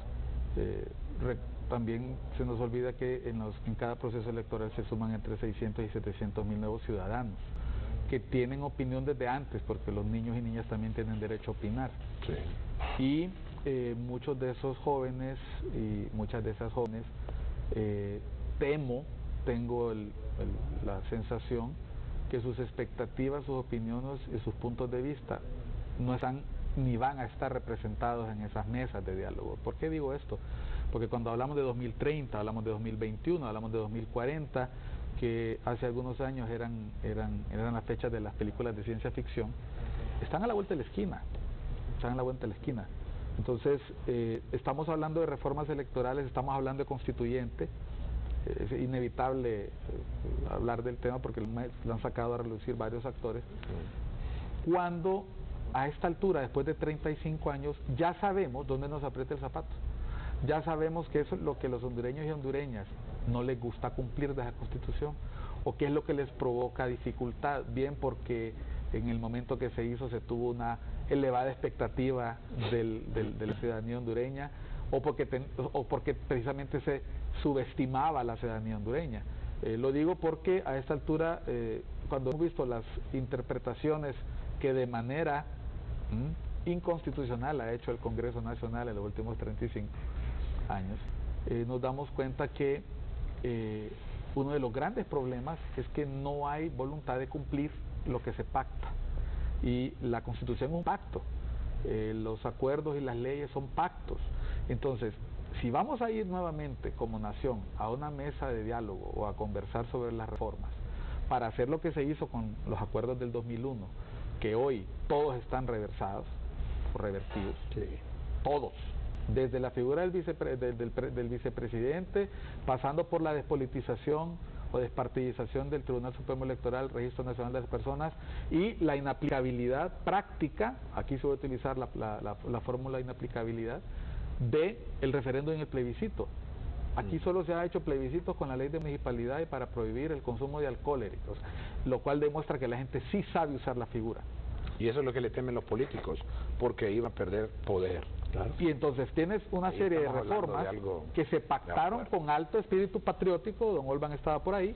también se nos olvida que en cada proceso electoral se suman entre 600 y 700 mil nuevos ciudadanos que tienen opinión desde antes, porque los niños y niñas también tienen derecho a opinar. Sí. Y muchos de esos jóvenes y muchas de esas jóvenes, tengo la sensación que sus expectativas, sus opiniones y sus puntos de vista no están ni van a estar representados en esas mesas de diálogo. ¿Por qué digo esto? Porque cuando hablamos de 2030, hablamos de 2021, hablamos de 2040, que hace algunos años eran las fechas de las películas de ciencia ficción, están a la vuelta de la esquina, Entonces, estamos hablando de reformas electorales, estamos hablando de constituyente. Es inevitable hablar del tema porque lo han sacado a relucir varios actores. Cuando a esta altura, después de 35 años, ya sabemos dónde nos aprieta el zapato. Ya sabemos que eso es lo que los hondureños y hondureñas no les gusta cumplir de esa Constitución, o qué es lo que les provoca dificultad, bien porque en el momento que se hizo se tuvo una elevada expectativa de la ciudadanía hondureña, o porque precisamente se subestimaba la ciudadanía hondureña. Lo digo porque a esta altura, cuando hemos visto las interpretaciones que de manera inconstitucional ha hecho el Congreso Nacional en los últimos 35 años, nos damos cuenta que uno de los grandes problemas es que no hay voluntad de cumplir lo que se pacta, y la Constitución es un pacto, los acuerdos y las leyes son pactos. Entonces, si vamos a ir nuevamente como nación a una mesa de diálogo o a conversar sobre las reformas para hacer lo que se hizo con los acuerdos del 2001, que hoy todos están reversados o revertidos, todos, desde la figura del vicepresidente, pasando por la despolitización o despartidización del Tribunal Supremo Electoral, Registro Nacional de las Personas, y la inaplicabilidad práctica, aquí se va a utilizar la fórmula de inaplicabilidad, de el referéndum y el plebiscito. Aquí solo se ha hecho plebiscitos con la ley de municipalidad y para prohibir el consumo de alcohólicos, lo cual demuestra que la gente sí sabe usar la figura. Y eso es lo que le temen los políticos, porque iban a perder poder. Claro. Y entonces tienes una serie de reformas que se pactaron con alto espíritu patriótico. Don Olban estaba por ahí.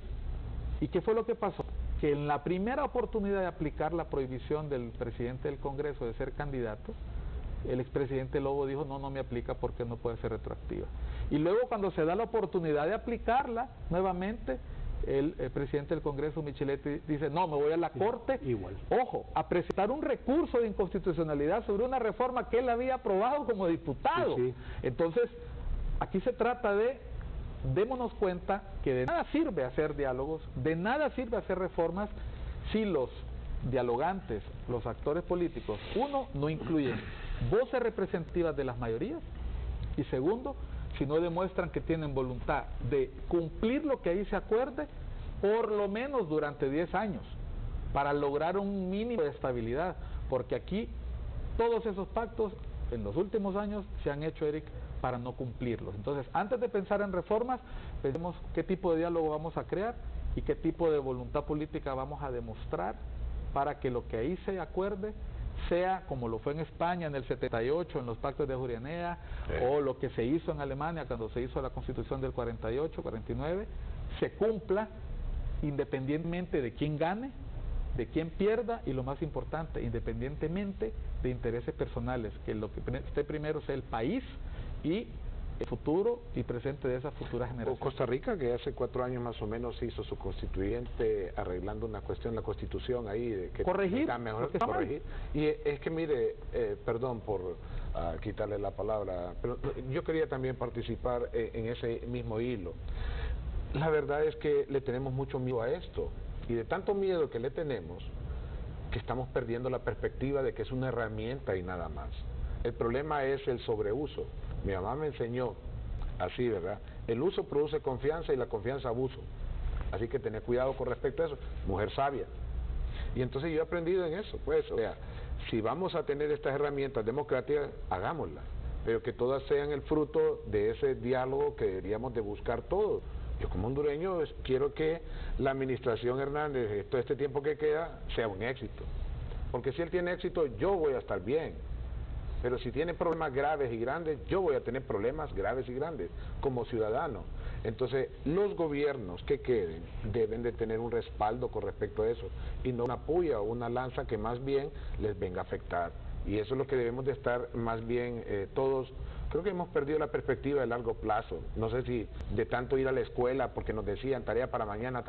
¿Y qué fue lo que pasó? Que en la primera oportunidad de aplicar la prohibición del presidente del Congreso de ser candidato, el expresidente Lobo dijo no me aplica porque no puede ser retroactiva. Y luego cuando se da la oportunidad de aplicarla nuevamente, el presidente del Congreso, Micheletti, dice no, me voy a la Corte, ojo, a presentar un recurso de inconstitucionalidad sobre una reforma que él había aprobado como diputado. Entonces, aquí se trata de, démonos cuenta que de nada sirve hacer diálogos, de nada sirve hacer reformas si los dialogantes, los actores políticos, uno, no incluyen voces representativas de las mayorías, y segundo, si no demuestran que tienen voluntad de cumplir lo que ahí se acuerde, por lo menos durante 10 años, para lograr un mínimo de estabilidad, porque aquí todos esos pactos en los últimos años se han hecho, Eric, para no cumplirlos. Entonces, antes de pensar en reformas, pensemos qué tipo de diálogo vamos a crear y qué tipo de voluntad política vamos a demostrar para que lo que ahí se acuerde sea como lo fue en España en el 78, en los pactos de Ajuria o lo que se hizo en Alemania cuando se hizo la Constitución del 48, 49, se cumpla independientemente de quién gane, de quién pierda y lo más importante, independientemente de intereses personales, que lo que esté primero sea el país y el futuro y presente de esas futuras generaciones. Costa Rica, que hace 4 años más o menos hizo su constituyente arreglando una cuestión, la Constitución ahí, de que corregir, está mejor que corregir. Y es que mire, perdón por quitarle la palabra, pero yo quería también participar en ese mismo hilo. La verdad es que le tenemos mucho miedo a esto, y de tanto miedo que le tenemos, que estamos perdiendo la perspectiva de que es una herramienta y nada más. El problema es el sobreuso. Mi mamá me enseñó así, ¿verdad? El uso produce confianza y la confianza abuso. Así que tener cuidado con respecto a eso. Mujer sabia. Y entonces yo he aprendido en eso, pues, o sea, si vamos a tener estas herramientas democráticas, hagámoslas, pero que todas sean el fruto de ese diálogo que deberíamos de buscar todos. Yo como hondureño quiero que la administración Hernández, todo este tiempo que queda, sea un éxito. Porque si él tiene éxito, yo voy a estar bien. Pero si tiene problemas graves y grandes, yo voy a tener problemas graves y grandes como ciudadano. Entonces, los gobiernos que queden deben de tener un respaldo con respecto a eso, y no una puya o una lanza que más bien les venga a afectar. Y eso es lo que debemos de estar más bien todos. Creo que hemos perdido la perspectiva de largo plazo. No sé si de tanto ir a la escuela, porque nos decían tarea para mañana,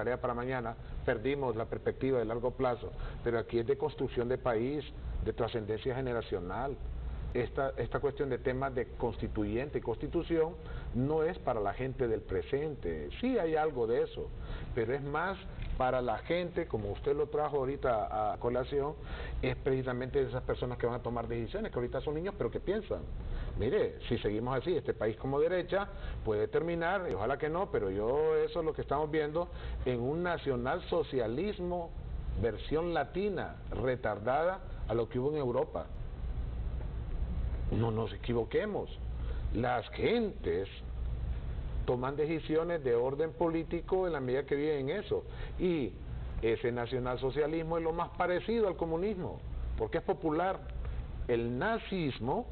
perdimos la perspectiva de largo plazo. Pero aquí es de construcción de país, de trascendencia generacional. Esta cuestión de temas de constituyente y constitución no es para la gente del presente. Sí hay algo de eso, pero es más para la gente, como usted lo trajo ahorita a colación, es precisamente esas personas que van a tomar decisiones, que ahorita son niños, pero que piensan. Mire, si seguimos así, este país como derecha puede terminar, y ojalá que no, pero eso es lo que estamos viendo, en un nacionalsocialismo versión latina, retardada a lo que hubo en Europa. No nos equivoquemos, las gentes toman decisiones de orden político en la medida que viven en eso, y ese nacionalsocialismo es lo más parecido al comunismo, porque es popular. El nazismo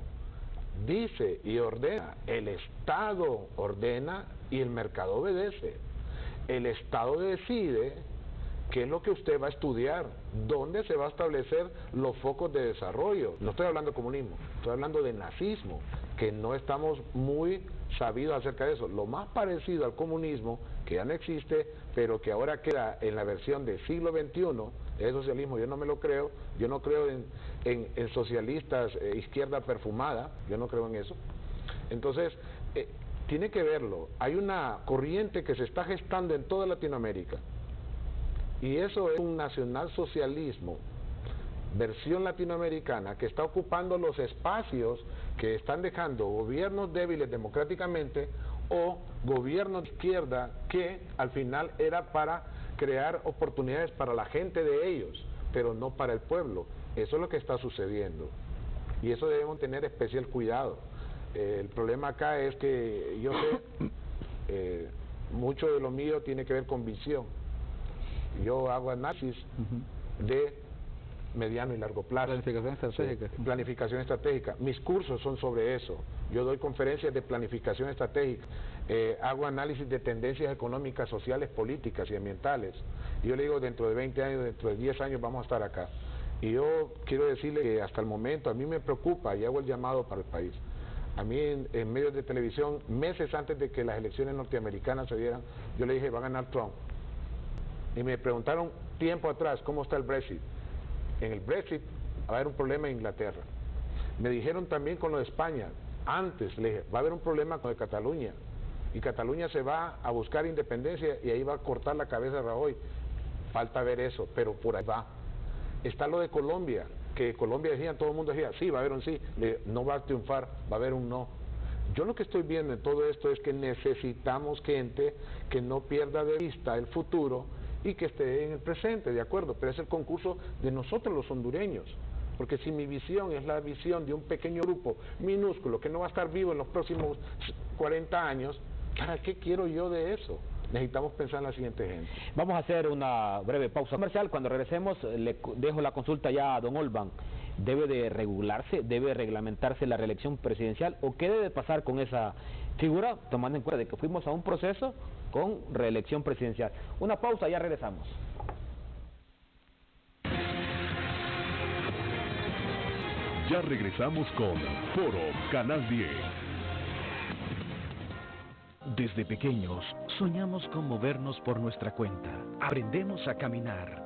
dice y ordena, el Estado ordena y el mercado obedece. El Estado decide qué es lo que usted va a estudiar, dónde se va a establecer los focos de desarrollo. No estoy hablando de comunismo, estoy hablando de nazismo, que no estamos muy sabidos acerca de eso. Lo más parecido al comunismo, que ya no existe, pero que ahora queda en la versión del siglo XXI, el socialismo, yo no me lo creo, yo no creo en socialistas, izquierda perfumada, yo no creo en eso. Entonces, tiene que verlo, hay una corriente que se está gestando en toda Latinoamérica, y eso es un nacionalsocialismo, versión latinoamericana, que está ocupando los espacios que están dejando gobiernos débiles democráticamente o gobiernos de izquierda que al final era para crear oportunidades para la gente de ellos, pero no para el pueblo. Eso es lo que está sucediendo y eso debemos tener especial cuidado. El problema acá es que yo sé, mucho de lo mío tiene que ver con visión. Yo hago análisis de mediano y largo plazo. Planificación estratégica. Sí, planificación estratégica. Mis cursos son sobre eso. Yo doy conferencias de planificación estratégica. Hago análisis de tendencias económicas, sociales, políticas y ambientales. Y yo le digo, dentro de 20 años, dentro de 10 años vamos a estar acá. Y yo quiero decirle que hasta el momento a mí me preocupa y hago el llamado para el país. A mí en medios de televisión, meses antes de que las elecciones norteamericanas se dieran, yo le dije, va a ganar Trump. Y me preguntaron tiempo atrás, ¿cómo está el Brexit? En el Brexit va a haber un problema en Inglaterra. Me dijeron también con lo de España, antes le dije, va a haber un problema con lo de Cataluña. Y Cataluña se va a buscar independencia y ahí va a cortar la cabeza de Rajoy. Falta ver eso, pero por ahí va. Está lo de Colombia, que Colombia decía, todo el mundo decía, sí, va a haber un sí, no va a triunfar, va a haber un no. Yo lo que estoy viendo en todo esto es que necesitamos gente que no pierda de vista el futuro y que esté en el presente, de acuerdo, pero es el concurso de nosotros los hondureños. Porque si mi visión es la visión de un pequeño grupo minúsculo que no va a estar vivo en los próximos 40 años, ¿para qué quiero yo de eso? Necesitamos pensar en la siguiente gente. Vamos a hacer una breve pausa comercial. Cuando regresemos, le dejo la consulta ya a don Olvan. ¿Debe de regularse, debe reglamentarse la reelección presidencial o qué debe pasar con esa figura, tomando en cuenta de que fuimos a un proceso con reelección presidencial? Una pausa, ya regresamos. Ya regresamos con Foro Canal 10. Desde pequeños, soñamos con movernos por nuestra cuenta. Aprendemos a caminar,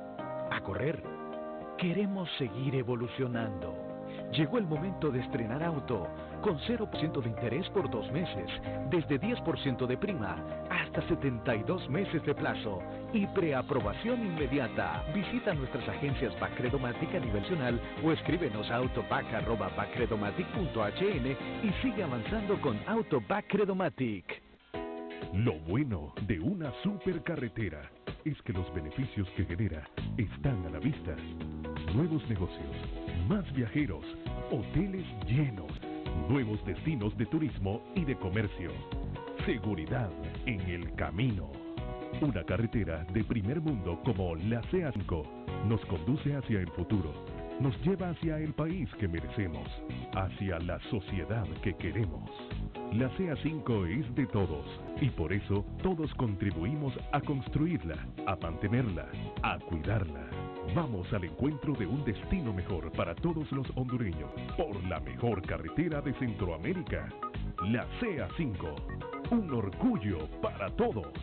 a correr. Queremos seguir evolucionando. Llegó el momento de estrenar auto, con 0% de interés por 2 meses, desde 10% de prima, hasta 72 meses de plazo y preaprobación inmediata. Visita nuestras agencias Bacredomatic a nivel nacional o escríbenos a autobac@bacredomatic.hn y sigue avanzando con Autobacredomatic. Lo bueno de una supercarretera es que los beneficios que genera están a la vista. Nuevos negocios, más viajeros, hoteles llenos, nuevos destinos de turismo y de comercio. Seguridad en el camino. Una carretera de primer mundo como la CA5 nos conduce hacia el futuro. Nos lleva hacia el país que merecemos, hacia la sociedad que queremos. La CA5 es de todos y por eso todos contribuimos a construirla, a mantenerla, a cuidarla. Vamos al encuentro de un destino mejor para todos los hondureños por la mejor carretera de Centroamérica. La CA5, un orgullo para todos.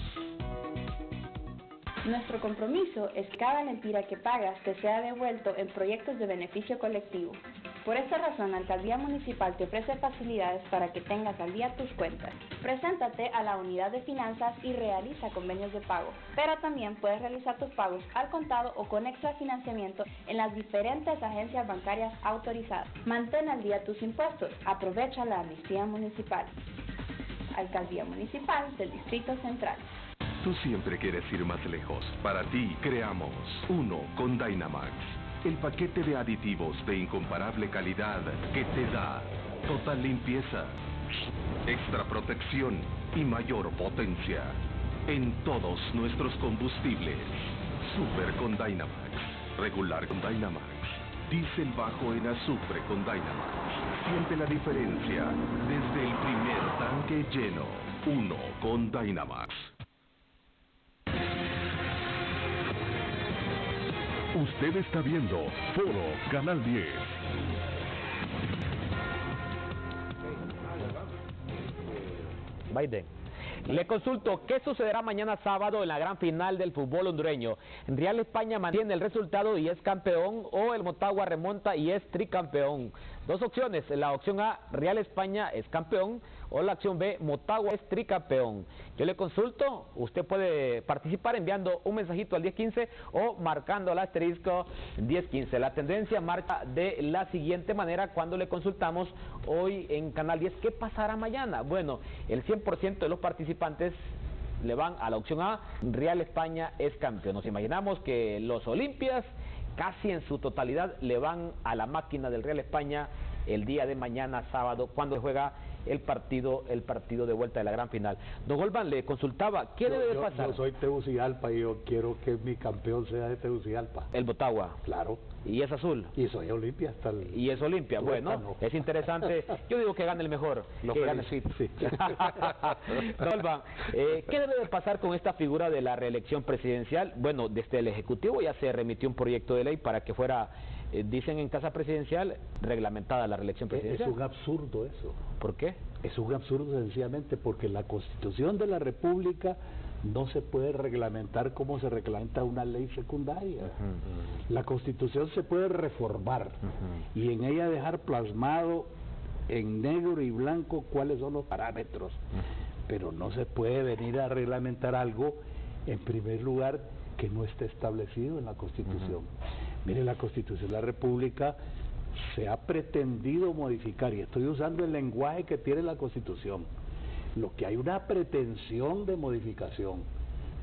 Nuestro compromiso es que cada lempira que pagas te sea devuelto en proyectos de beneficio colectivo. Por esta razón, la Alcaldía Municipal te ofrece facilidades para que tengas al día tus cuentas. Preséntate a la unidad de finanzas y realiza convenios de pago, pero también puedes realizar tus pagos al contado o con extra financiamiento en las diferentes agencias bancarias autorizadas. Mantén al día tus impuestos, aprovecha la amnistía municipal. Alcaldía Municipal del Distrito Central. Tú siempre quieres ir más lejos. Para ti, creamos uno con Dynamax. El paquete de aditivos de incomparable calidad que te da total limpieza, extra protección y mayor potencia en todos nuestros combustibles. Super con Dynamax, regular con Dynamax, diésel bajo en azufre con Dynamax. Siente la diferencia desde el primer tanque lleno. Uno con Dynamax. Usted está viendo Foro Canal 10. Biden. Le consulto, ¿qué sucederá mañana sábado en la gran final del fútbol hondureño? ¿Real España mantiene el resultado y es campeón o el Motagua remonta y es tricampeón? Dos opciones, la opción A, Real España es campeón, o la opción B, Motagua es tricampeón. Yo le consulto, usted puede participar enviando un mensajito al 1015 o marcando el asterisco 1015. La tendencia marca de la siguiente manera cuando le consultamos hoy en Canal 10, ¿qué pasará mañana? Bueno, el 100% de los participantes le van a la opción A, Real España es campeón. Nos imaginamos que los Olimpias casi en su totalidad le van a la máquina del Real España el día de mañana sábado cuando juega el partido de vuelta de la gran final. Don Olvan le consultaba, ¿qué debe de pasar? Yo soy Tegucigalpa y yo quiero que mi campeón sea de Tegucigalpa. El Motagua. Claro. ¿Y es azul? Y soy Olimpia. Hasta el... Y es Olimpia, bueno, no. Es interesante. Yo digo que gane el mejor. Lo que gane. felicito. Sí. Don Olvan, ¿qué debe de pasar con esta figura de la reelección presidencial? Bueno, desde el Ejecutivo ya se remitió un proyecto de ley para que fuera dicen en Casa Presidencial, reglamentada la reelección presidencial. Es un absurdo eso. ¿Por qué? Es un absurdo sencillamente porque la Constitución de la República no se puede reglamentar como se reglamenta una ley secundaria. La Constitución se puede reformar y en ella dejar plasmado en negro y blanco cuáles son los parámetros, pero no se puede venir a reglamentar algo, en primer lugar, que no esté establecido en la Constitución. Mire, la Constitución de la República se ha pretendido modificar, y estoy usando el lenguaje que tiene la Constitución, lo que hay una pretensión de modificación,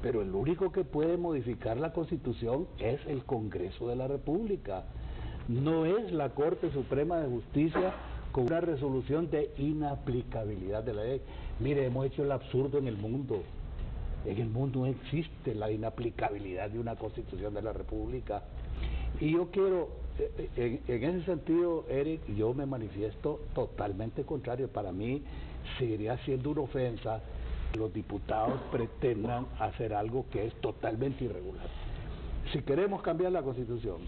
pero el único que puede modificar la Constitución es el Congreso de la República, no es la Corte Suprema de Justicia con una resolución de inaplicabilidad de la ley. Mire, hemos hecho el absurdo en el mundo. En el mundo no existe la inaplicabilidad de una Constitución de la República. Y yo quiero, en ese sentido, Eric, yo me manifiesto totalmente contrario. Para mí seguiría siendo una ofensa que los diputados pretendan hacer algo que es totalmente irregular. Si queremos cambiar la Constitución,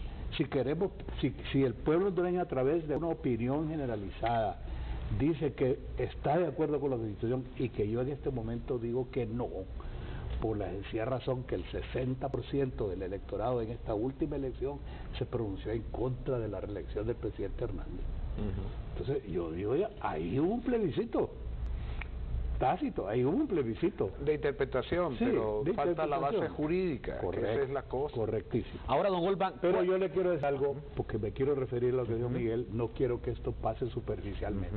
si el pueblo hondureño a través de una opinión generalizada dice que está de acuerdo con la Constitución y que yo en este momento digo que no, por la sencilla razón que el 60% del electorado en esta última elección se pronunció en contra de la reelección del presidente Hernández. Entonces yo digo, ahí hubo un plebiscito tácito, ahí hubo un plebiscito de interpretación, sí, pero de falta la base jurídica. Correcto, esa es la cosa. Correctísimo. Ahora, don Olban, pero yo le quiero decir algo, porque me quiero referir a lo que dijo Miguel, no quiero que esto pase superficialmente,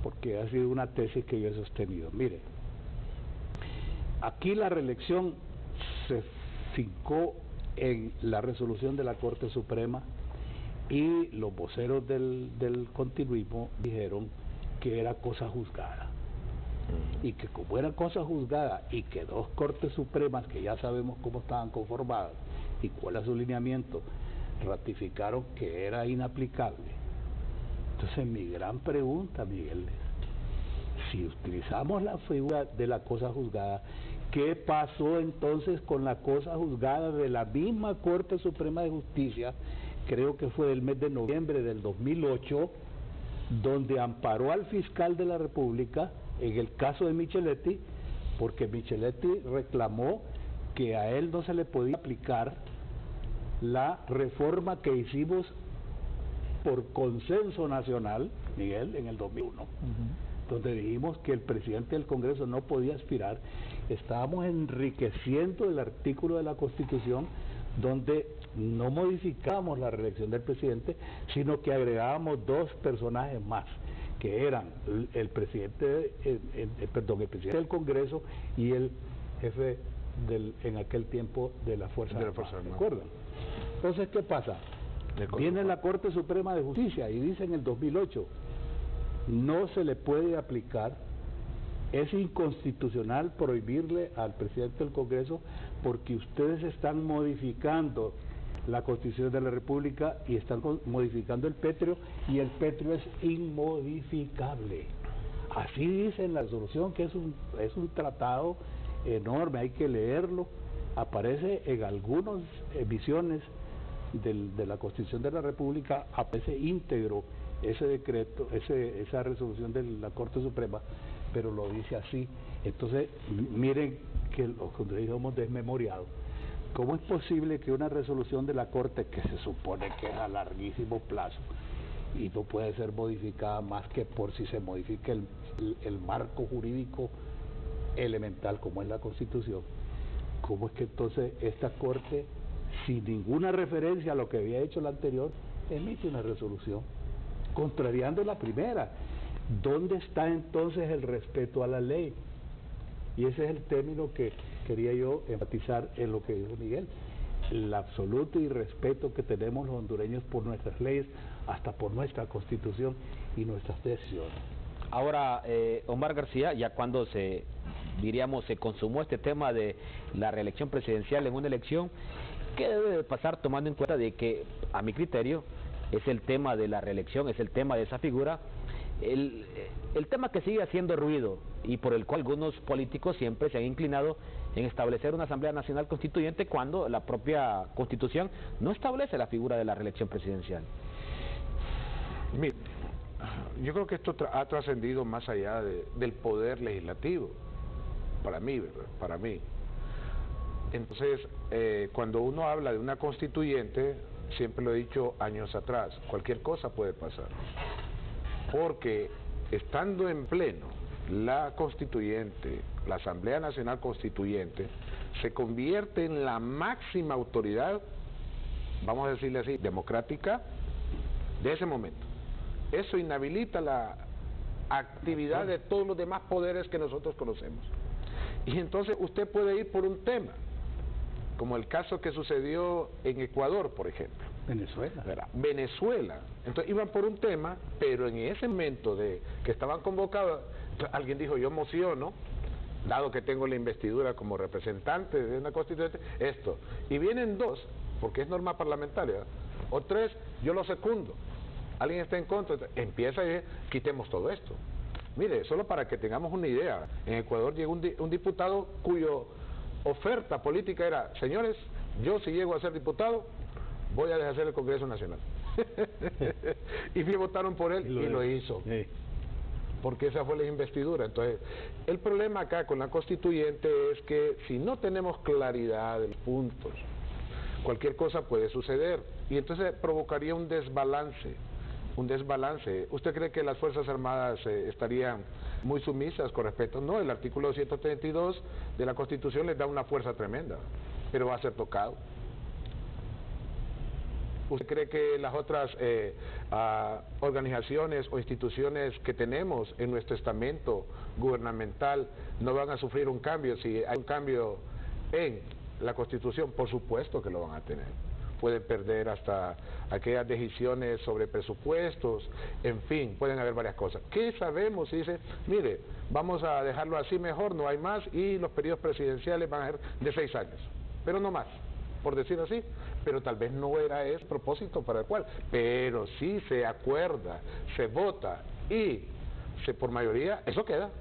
porque ha sido una tesis que yo he sostenido. Mire, aquí la reelección se fincó en la resolución de la Corte Suprema y los voceros del continuismo dijeron que era cosa juzgada. Y que como era cosa juzgada y que dos Cortes Supremas, que ya sabemos cómo estaban conformadas y cuál es su lineamiento, ratificaron que era inaplicable. Entonces mi gran pregunta, Miguel, es, si utilizamos la figura de la cosa juzgada, ¿qué pasó entonces con la cosa juzgada de la misma Corte Suprema de Justicia, creo que fue del mes de noviembre del 2008, donde amparó al fiscal de la República en el caso de Micheletti, porque Micheletti reclamó que a él no se le podía aplicar la reforma que hicimos por consenso nacional, Miguel, en el 2001, donde dijimos que el presidente del Congreso no podía aspirar. Estábamos enriqueciendo el artículo de la Constitución donde no modificábamos la reelección del presidente, sino que agregábamos dos personajes más, que eran el presidente, el presidente del Congreso y el jefe en aquel tiempo de la Fuerza Armada, ¿se acuerdan? Entonces, ¿qué pasa? Viene la Corte Suprema de Justicia y dice en el 2008, no se le puede aplicar, es inconstitucional prohibirle al presidente del Congreso porque ustedes están modificando la Constitución de la República y están modificando el pétreo, y el pétreo es inmodificable. Así dice en la resolución, que es un tratado enorme, hay que leerlo, aparece en algunas emisiones de la Constitución de la República, aparece íntegro ese decreto, esa resolución de la Corte Suprema, pero lo dice así. Entonces, miren que los hondureños somos desmemoriados. ¿Cómo es posible que una resolución de la Corte, que se supone que es a larguísimo plazo y no puede ser modificada más que por si se modifica el marco jurídico elemental como es la Constitución, cómo es que entonces esta Corte, sin ninguna referencia a lo que había hecho la anterior, emite una resolución contrariando la primera? ¿Dónde está entonces el respeto a la ley? Y ese es el término que quería yo enfatizar en lo que dijo Miguel, el absoluto irrespeto que tenemos los hondureños por nuestras leyes, hasta por nuestra Constitución y nuestras decisiones. Ahora, Omar García, ya cuando se consumó este tema de la reelección presidencial en una elección, ¿qué debe de pasar tomando en cuenta de que, a mi criterio, es el tema de la reelección, es el tema de esa figura El tema que sigue haciendo ruido y por el cual algunos políticos siempre se han inclinado en establecer una Asamblea Nacional Constituyente cuando la propia Constitución no establece la figura de la reelección presidencial. Mire, yo creo que esto ha trascendido más allá del poder legislativo, para mí, ¿verdad? Para mí. Entonces, cuando uno habla de una constituyente, siempre lo he dicho años atrás, cualquier cosa puede pasar. Porque estando en pleno la constituyente, la Asamblea Nacional Constituyente, se convierte en la máxima autoridad, vamos a decirle así, democrática, de ese momento. Eso inhabilita la actividad de todos los demás poderes que nosotros conocemos. Y entonces usted puede ir por un tema, como el caso que sucedió en Ecuador, por ejemplo. Venezuela. ¿Verdad? Venezuela. Entonces iban por un tema, pero en ese momento de que estaban convocados, alguien dijo, yo mociono, dado que tengo la investidura como representante de una constituyente, esto. Y vienen dos, porque es norma parlamentaria, o tres, yo lo secundo. Alguien está en contra, empieza y dice, quitemos todo esto. Mire, solo para que tengamos una idea, en Ecuador llegó un diputado cuyo oferta política era, señores, yo si llego a ser diputado, voy a deshacer el Congreso Nacional. Y votaron por él y lo hizo. Sí. Porque esa fue la investidura. Entonces, el problema acá con la constituyente es que si no tenemos claridad de los puntos, cualquier cosa puede suceder. Y entonces provocaría un desbalance. ¿Usted cree que las Fuerzas Armadas estarían muy sumisas con respecto? No, el artículo 132 de la Constitución les da una fuerza tremenda, pero va a ser tocado. ¿Usted cree que las otras organizaciones o instituciones que tenemos en nuestro estamento gubernamental no van a sufrir un cambio? Si hay un cambio en la Constitución, por supuesto que lo van a tener. Pueden perder hasta aquellas decisiones sobre presupuestos, en fin, pueden haber varias cosas. ¿Qué sabemos? Si dice, mire, vamos a dejarlo así mejor, no hay más, y los periodos presidenciales van a ser de 6 años, pero no más, por decir así, pero tal vez no era ese propósito para el cual, pero si se acuerda, se vota y por mayoría, eso queda.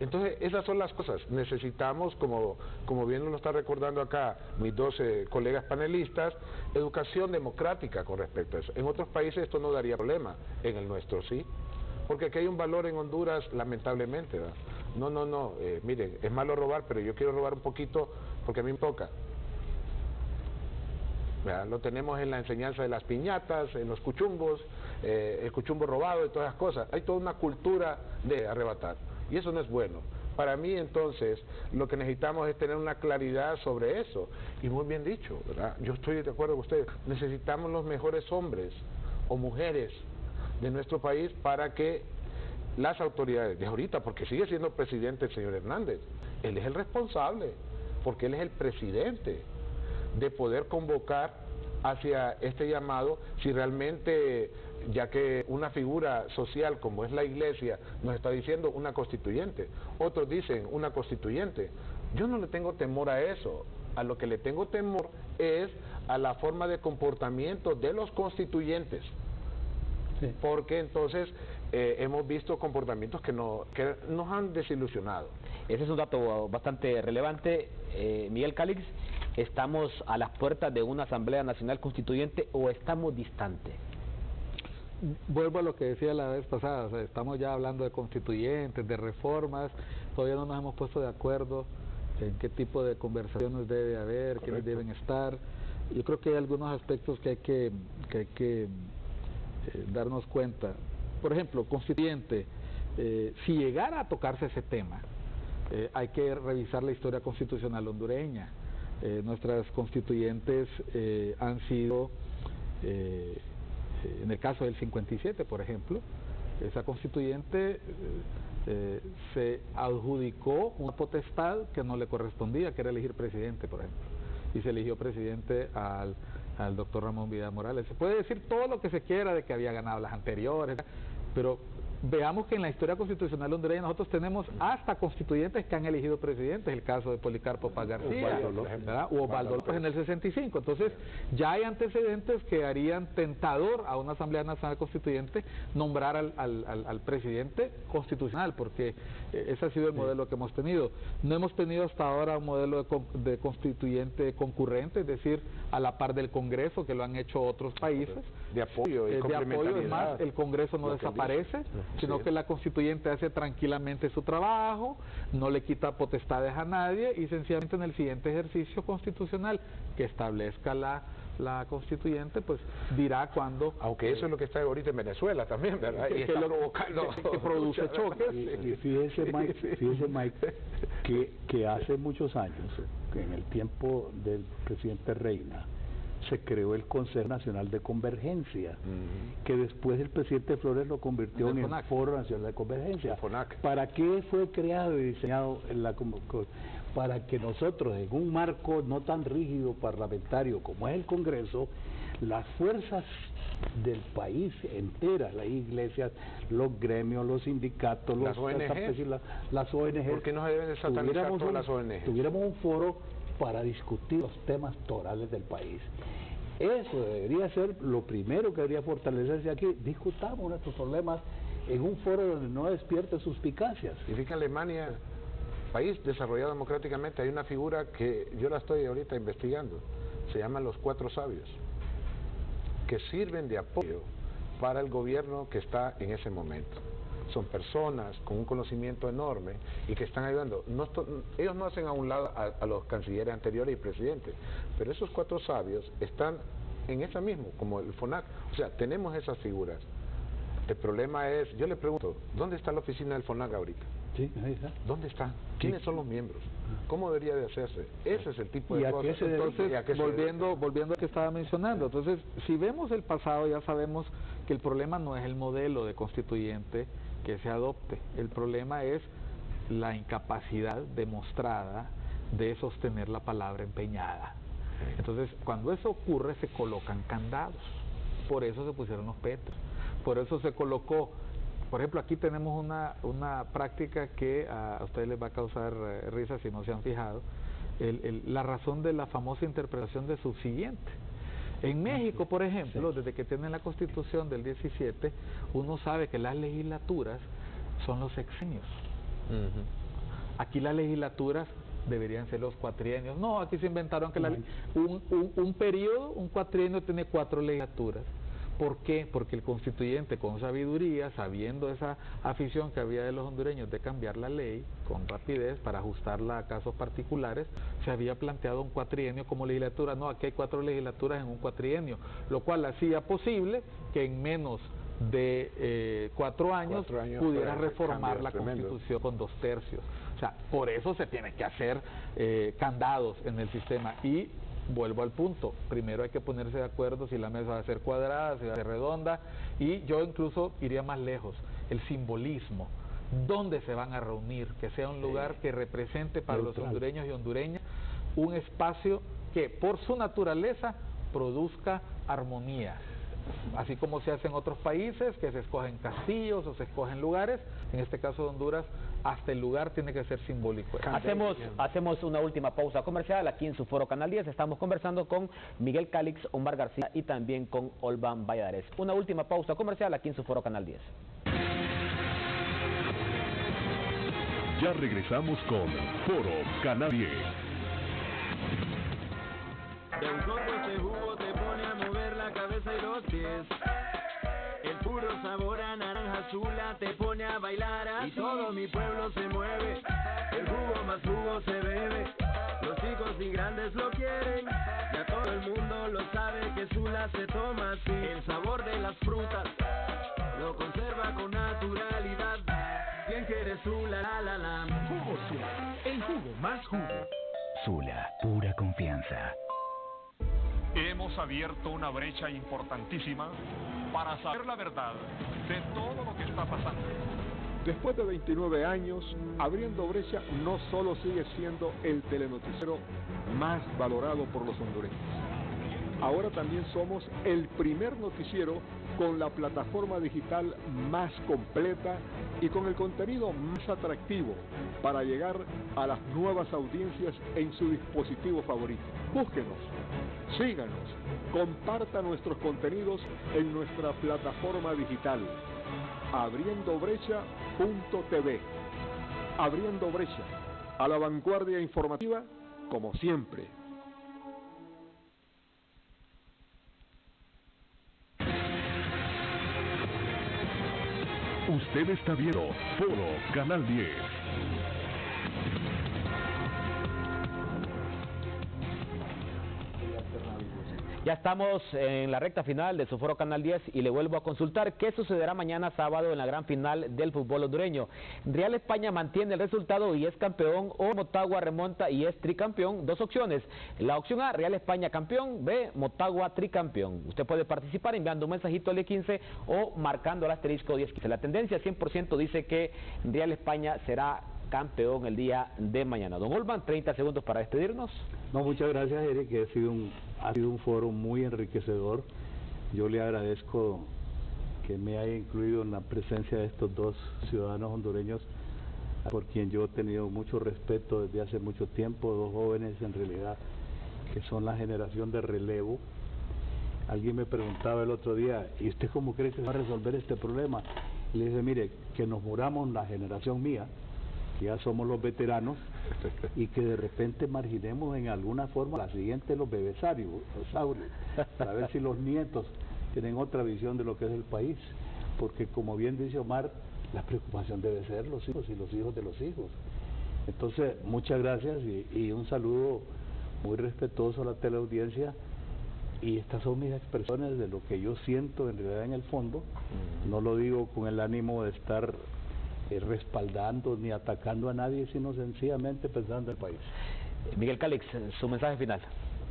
Entonces, esas son las cosas. Necesitamos, como bien lo está recordando acá mis 12 colegas panelistas, educación democrática con respecto a eso. En otros países esto no daría problema, en el nuestro sí. Porque aquí hay un valor en Honduras, lamentablemente, ¿verdad? No, miren, es malo robar, pero yo quiero robar un poquito porque a mí me toca. ¿Verdad? Lo tenemos en la enseñanza de las piñatas, en los cuchumbos, el cuchumbo robado y todas esas cosas. Hay toda una cultura de arrebatar. Y eso no es bueno. Para mí, entonces, lo que necesitamos es tener una claridad sobre eso. Y muy bien dicho, ¿verdad? Yo estoy de acuerdo con ustedes. Necesitamos los mejores hombres o mujeres de nuestro país para que las autoridades, de ahorita, porque sigue siendo presidente el señor Hernández, él es el responsable, porque él es el presidente, de poder convocar hacia este llamado, si realmente, ya que una figura social como es la Iglesia nos está diciendo una constituyente, otros dicen una constituyente. Yo no le tengo temor a eso, a lo que le tengo temor es a la forma de comportamiento de los constituyentes, sí. Porque entonces hemos visto comportamientos que nos han desilusionado. Ese es un dato bastante relevante. Miguel Calix, ¿estamos a las puertas de una Asamblea Nacional Constituyente o estamos distantes? Vuelvo a lo que decía la vez pasada, o sea, estamos ya hablando de constituyentes, de reformas, todavía no nos hemos puesto de acuerdo en qué tipo de conversaciones debe haber, quiénes deben estar. Yo creo que hay algunos aspectos que hay que darnos cuenta. Por ejemplo, constituyente, si llegara a tocarse ese tema, hay que revisar la historia constitucional hondureña. Nuestras constituyentes han sido, en el caso del 57, por ejemplo, esa constituyente se adjudicó una potestad que no le correspondía, que era elegir presidente, por ejemplo, y se eligió presidente al doctor Ramón Vidal Morales. Se puede decir todo lo que se quiera de que había ganado las anteriores, pero veamos que en la historia constitucional hondureña nosotros tenemos hasta constituyentes que han elegido presidentes, el caso de Policarpo Paz García, ¿verdad? O Osvaldo López en el 65. Entonces, ya hay antecedentes que harían tentador a una Asamblea Nacional Constituyente nombrar al presidente constitucional, porque ese ha sido el modelo que hemos tenido. No hemos tenido hasta ahora un modelo de constituyente concurrente, es decir, a la par del Congreso, que lo han hecho otros países. De apoyo y es más, el Congreso no desaparece, sino que la constituyente hace tranquilamente su trabajo, no le quita potestades a nadie y sencillamente en el siguiente ejercicio constitucional que establezca la constituyente, pues dirá cuándo. Aunque eso es lo que está ahorita en Venezuela también, ¿verdad? Y está provocando que produce choques. Y fíjese Mike, que hace muchos años, que en el tiempo del presidente Reina, se creó el Consejo Nacional de Convergencia, que después el presidente Flores lo convirtió en el Foro Nacional de Convergencia. ¿Para qué fue creado y diseñado para que nosotros, en un marco no tan rígido parlamentario como es el Congreso, las fuerzas del país enteras, las iglesias, los gremios, los sindicatos, las ONG, las ONG, ¿por qué no se deben de satanizar todas las ONG? Tuviéramos un foro para discutir los temas torales del país. Eso debería ser lo primero que debería fortalecerse aquí. Discutamos nuestros problemas en un foro donde no despierte suspicacias. Y fíjate, Alemania, país desarrollado democráticamente, hay una figura que yo la estoy ahorita investigando, se llaman los 4 sabios, que sirven de apoyo para el gobierno que está en ese momento. Son personas con un conocimiento enorme y que están ayudando. Ellos no hacen a un lado a los cancilleres anteriores y presidentes, pero esos 4 sabios están en esa misma, como el FONAC. O sea, tenemos esas figuras. El problema es, yo le pregunto, ¿dónde está la oficina del FONAC ahorita? Sí, ahí está. ¿Dónde está? ¿Quiénes son los miembros? ¿Cómo debería de hacerse? Ese es el tipo de cosas. Entonces, volviendo a lo que estaba mencionando, entonces, si vemos el pasado, ya sabemos que el problema no es el modelo de constituyente que se adopte. El problema es la incapacidad demostrada de sostener la palabra empeñada. Entonces, cuando eso ocurre, se colocan candados. Por eso se pusieron los petros. Por eso se colocó, por ejemplo, aquí tenemos una práctica que a ustedes les va a causar risa si no se han fijado, la razón de la famosa interpretación de subsiguiente. En México, por ejemplo, desde que tienen la Constitución del 17, uno sabe que las legislaturas son los sexenios. Aquí las legislaturas deberían ser los cuatrienios. No, aquí se inventaron que un cuatrienio tiene 4 legislaturas. ¿Por qué? Porque el constituyente, con sabiduría, sabiendo esa afición que había de los hondureños de cambiar la ley con rapidez para ajustarla a casos particulares, se había planteado un cuatrienio como legislatura. No, aquí hay 4 legislaturas en un cuatrienio, lo cual hacía posible que en menos de 4 años pudiera reformar la Constitución con 2/3. O sea, por eso se tiene que hacer candados en el sistema. Y vuelvo al punto, primero hay que ponerse de acuerdo si la mesa va a ser cuadrada, si va a ser redonda, y yo incluso iría más lejos, el simbolismo, dónde se van a reunir, que sea un lugar que represente para los hondureños y hondureñas un espacio que por su naturaleza produzca armonía, así como se hace en otros países, que se escogen castillos o se escogen lugares. En este caso de Honduras, hasta el lugar tiene que ser simbólico. Hacemos una última pausa comercial aquí en su foro Canal 10. Estamos conversando con Miguel Calix, Omar García y también con Olvan Valladares. Una última pausa comercial aquí en su foro Canal 10. Ya regresamos con Foro Canal 10. De un sorbo este jugo te pone a mover la cabeza y los pies. El puro sabor a naranja azula te pone a bailar así. Y todo mi pueblo se mueve, el jugo más jugo se bebe. Los chicos y grandes lo quieren, ya todo el mundo lo sabe que Sula se toma así. El sabor de las frutas lo conserva con naturalidad. ¿Quién quiere Sula? La. Jugo Sula, el jugo más jugo. Sula, pura confianza. Hemos abierto una brecha importantísima para saber la verdad de todo lo que está pasando. Después de 29 años, Abriendo Brecha no solo sigue siendo el telenoticiero más valorado por los hondureños. Ahora también somos el primer noticiero con la plataforma digital más completa y con el contenido más atractivo para llegar a las nuevas audiencias en su dispositivo favorito. Búsquenos, síganos, comparta nuestros contenidos en nuestra plataforma digital abriendobrecha.tv. Abriendo Brecha, a la vanguardia informativa como siempre. Usted está viendo Foro Canal 10. Ya estamos en la recta final de su Foro Canal 10 y le vuelvo a consultar qué sucederá mañana sábado en la gran final del fútbol hondureño. Real España mantiene el resultado y es campeón, o Motagua remonta y es tricampeón. Dos opciones. La opción A, Real España campeón; B, Motagua tricampeón. Usted puede participar enviando un mensajito al E15 o marcando el asterisco 1015. La tendencia 100% dice que Real España será campeón el día de mañana. Don Olban, 30 segundos para despedirnos. No, muchas gracias, Eric, que ha sido un foro muy enriquecedor. Yo le agradezco que me haya incluido en la presencia de estos dos ciudadanos hondureños, por quien yo he tenido mucho respeto desde hace mucho tiempo, dos jóvenes en realidad que son la generación de relevo. Alguien me preguntaba el otro día, ¿y usted cómo cree que se va a resolver este problema? Y le dije, mire, que nos muramos la generación mía, que ya somos los veteranos, y que de repente marginemos en alguna forma la siguiente, los bebesarios, los saurios, para ver si los nietos tienen otra visión de lo que es el país, porque como bien dice Omar, la preocupación debe ser los hijos y los hijos de los hijos. Entonces, muchas gracias y un saludo muy respetuoso a la teleaudiencia, y estas son mis expresiones de lo que yo siento en realidad en el fondo. No lo digo con el ánimo de estar respaldando ni atacando a nadie, sino sencillamente pensando en el país. Miguel Calix, su mensaje final.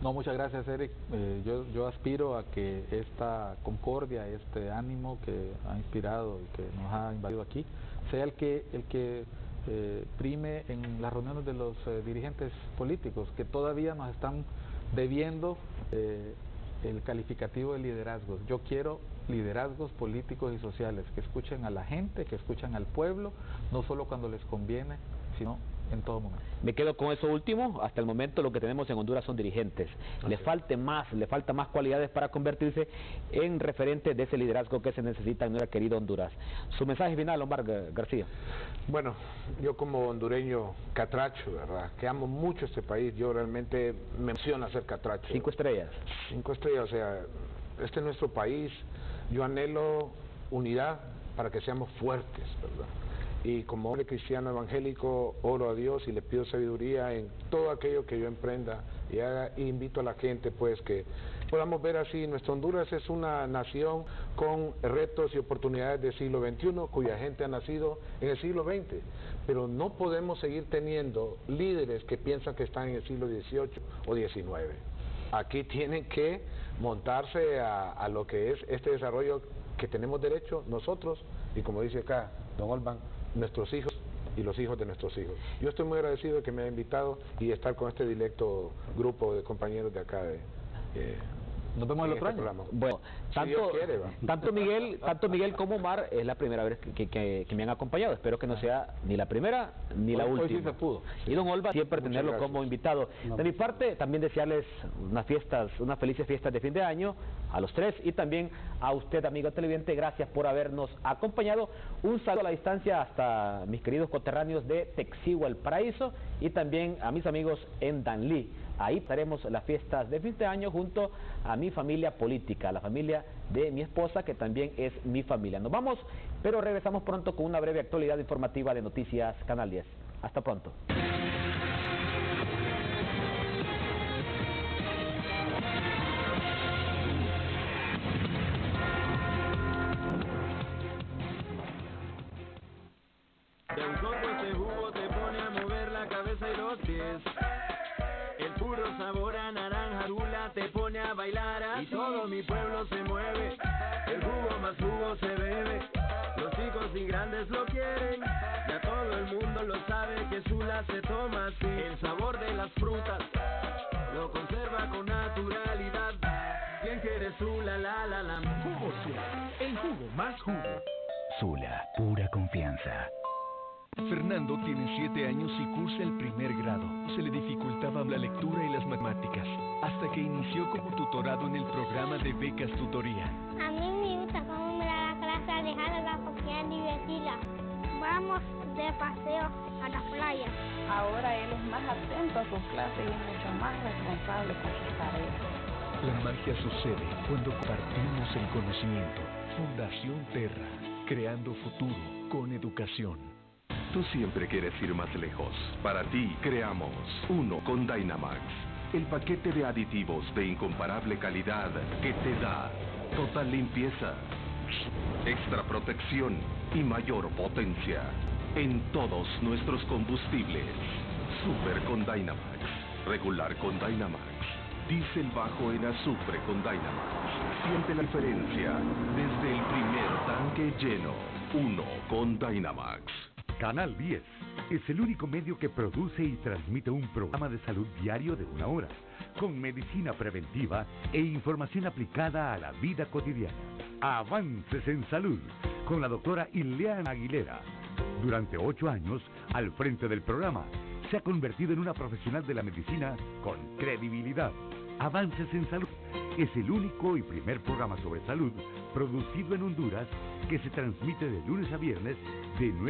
No, muchas gracias, Eric. Yo aspiro a que esta concordia, este ánimo que ha inspirado y que nos ha invadido aquí, sea el que prime en las reuniones de los dirigentes políticos, que todavía nos están debiendo el calificativo de liderazgos. Yo quiero liderazgos políticos y sociales que escuchen a la gente, que escuchen al pueblo, no solo cuando les conviene, sino en todo momento. Me quedo con eso último. Hasta el momento lo que tenemos en Honduras son dirigentes. Le falta más cualidades para convertirse en referente de ese liderazgo que se necesita en nuestra querida Honduras. Su mensaje final, Omar García. Bueno, yo como hondureño catracho, ¿verdad?, que amo mucho este país, yo realmente me emociona ser catracho. 5 estrellas. 5 estrellas, o sea, este es nuestro país. Yo anhelo unidad para que seamos fuertes, ¿verdad? Y como hombre cristiano evangélico, oro a Dios y le pido sabiduría en todo aquello que yo emprenda y haga, y invito a la gente pues que podamos ver así, nuestra Honduras es una nación con retos y oportunidades del siglo XXI, cuya gente ha nacido en el siglo XX, pero no podemos seguir teniendo líderes que piensan que están en el siglo XVIII o XIX. Aquí tienen que montarse a lo que es este desarrollo que tenemos derecho nosotros, y como dice acá don Olban, nuestros hijos y los hijos de nuestros hijos. Yo estoy muy agradecido de que me haya invitado y estar con este directo grupo de compañeros de acá nos vemos el otro año. Bueno, tanto Miguel como Omar es la primera vez que me han acompañado. Espero que no sea ni la primera ni la última. Hoy sí se pudo. Y don Olba, siempre tenerlo como invitado. De mi parte, también desearles unas felices fiestas de fin de año a los tres, y también a usted, amigo televidente, gracias por habernos acompañado. Un saludo a la distancia hasta mis queridos coterráneos de Texigua, El Paraíso, y también a mis amigos en Danlí. Ahí estaremos las fiestas de fin de año junto a mi familia política, la familia de mi esposa, que también es mi familia. Nos vamos, pero regresamos pronto con una breve actualidad informativa de Noticias Canal 10. Hasta pronto. De un sorbo este jugo te pone a mover la cabeza y los pies. El puro sabor a naranja dula te pone a bailar así. Y todo mi pueblo se mueve, el jugo más jugo se bebe. Los chicos y grandes lo quieren, ya todo el mundo lo sabe que Sula se toma así. El sabor de las frutas lo conserva con naturalidad. ¿Quién quiere Sula, la. Jugo Sula, el jugo más jugo. Sula, pura confianza. Fernando tiene 7 años y cursa el primer grado. Se le dificultaba la lectura y las matemáticas, hasta que inició como tutorado en el programa de becas tutoría. A mí me gusta cómo me da la clase Alejandra porque es divertida. Vamos de paseo a la playa. Ahora él es más atento a sus clases y es mucho más responsable con sus tareas. La magia sucede cuando compartimos el conocimiento. Fundación Terra, creando futuro con educación. Tú siempre quieres ir más lejos. Para ti, creamos uno con Dynamax. El paquete de aditivos de incomparable calidad que te da total limpieza, extra protección y mayor potencia en todos nuestros combustibles. Super con Dynamax, regular con Dynamax, diésel bajo en azufre con Dynamax. Siente la diferencia desde el primer tanque lleno. Uno con Dynamax. Canal 10 es el único medio que produce y transmite un programa de salud diario de 1 hora, con medicina preventiva e información aplicada a la vida cotidiana. Avances en Salud, con la doctora Ileana Aguilera. Durante 8 años, al frente del programa, se ha convertido en una profesional de la medicina con credibilidad. Avances en Salud es el único y primer programa sobre salud producido en Honduras que se transmite de lunes a viernes de 9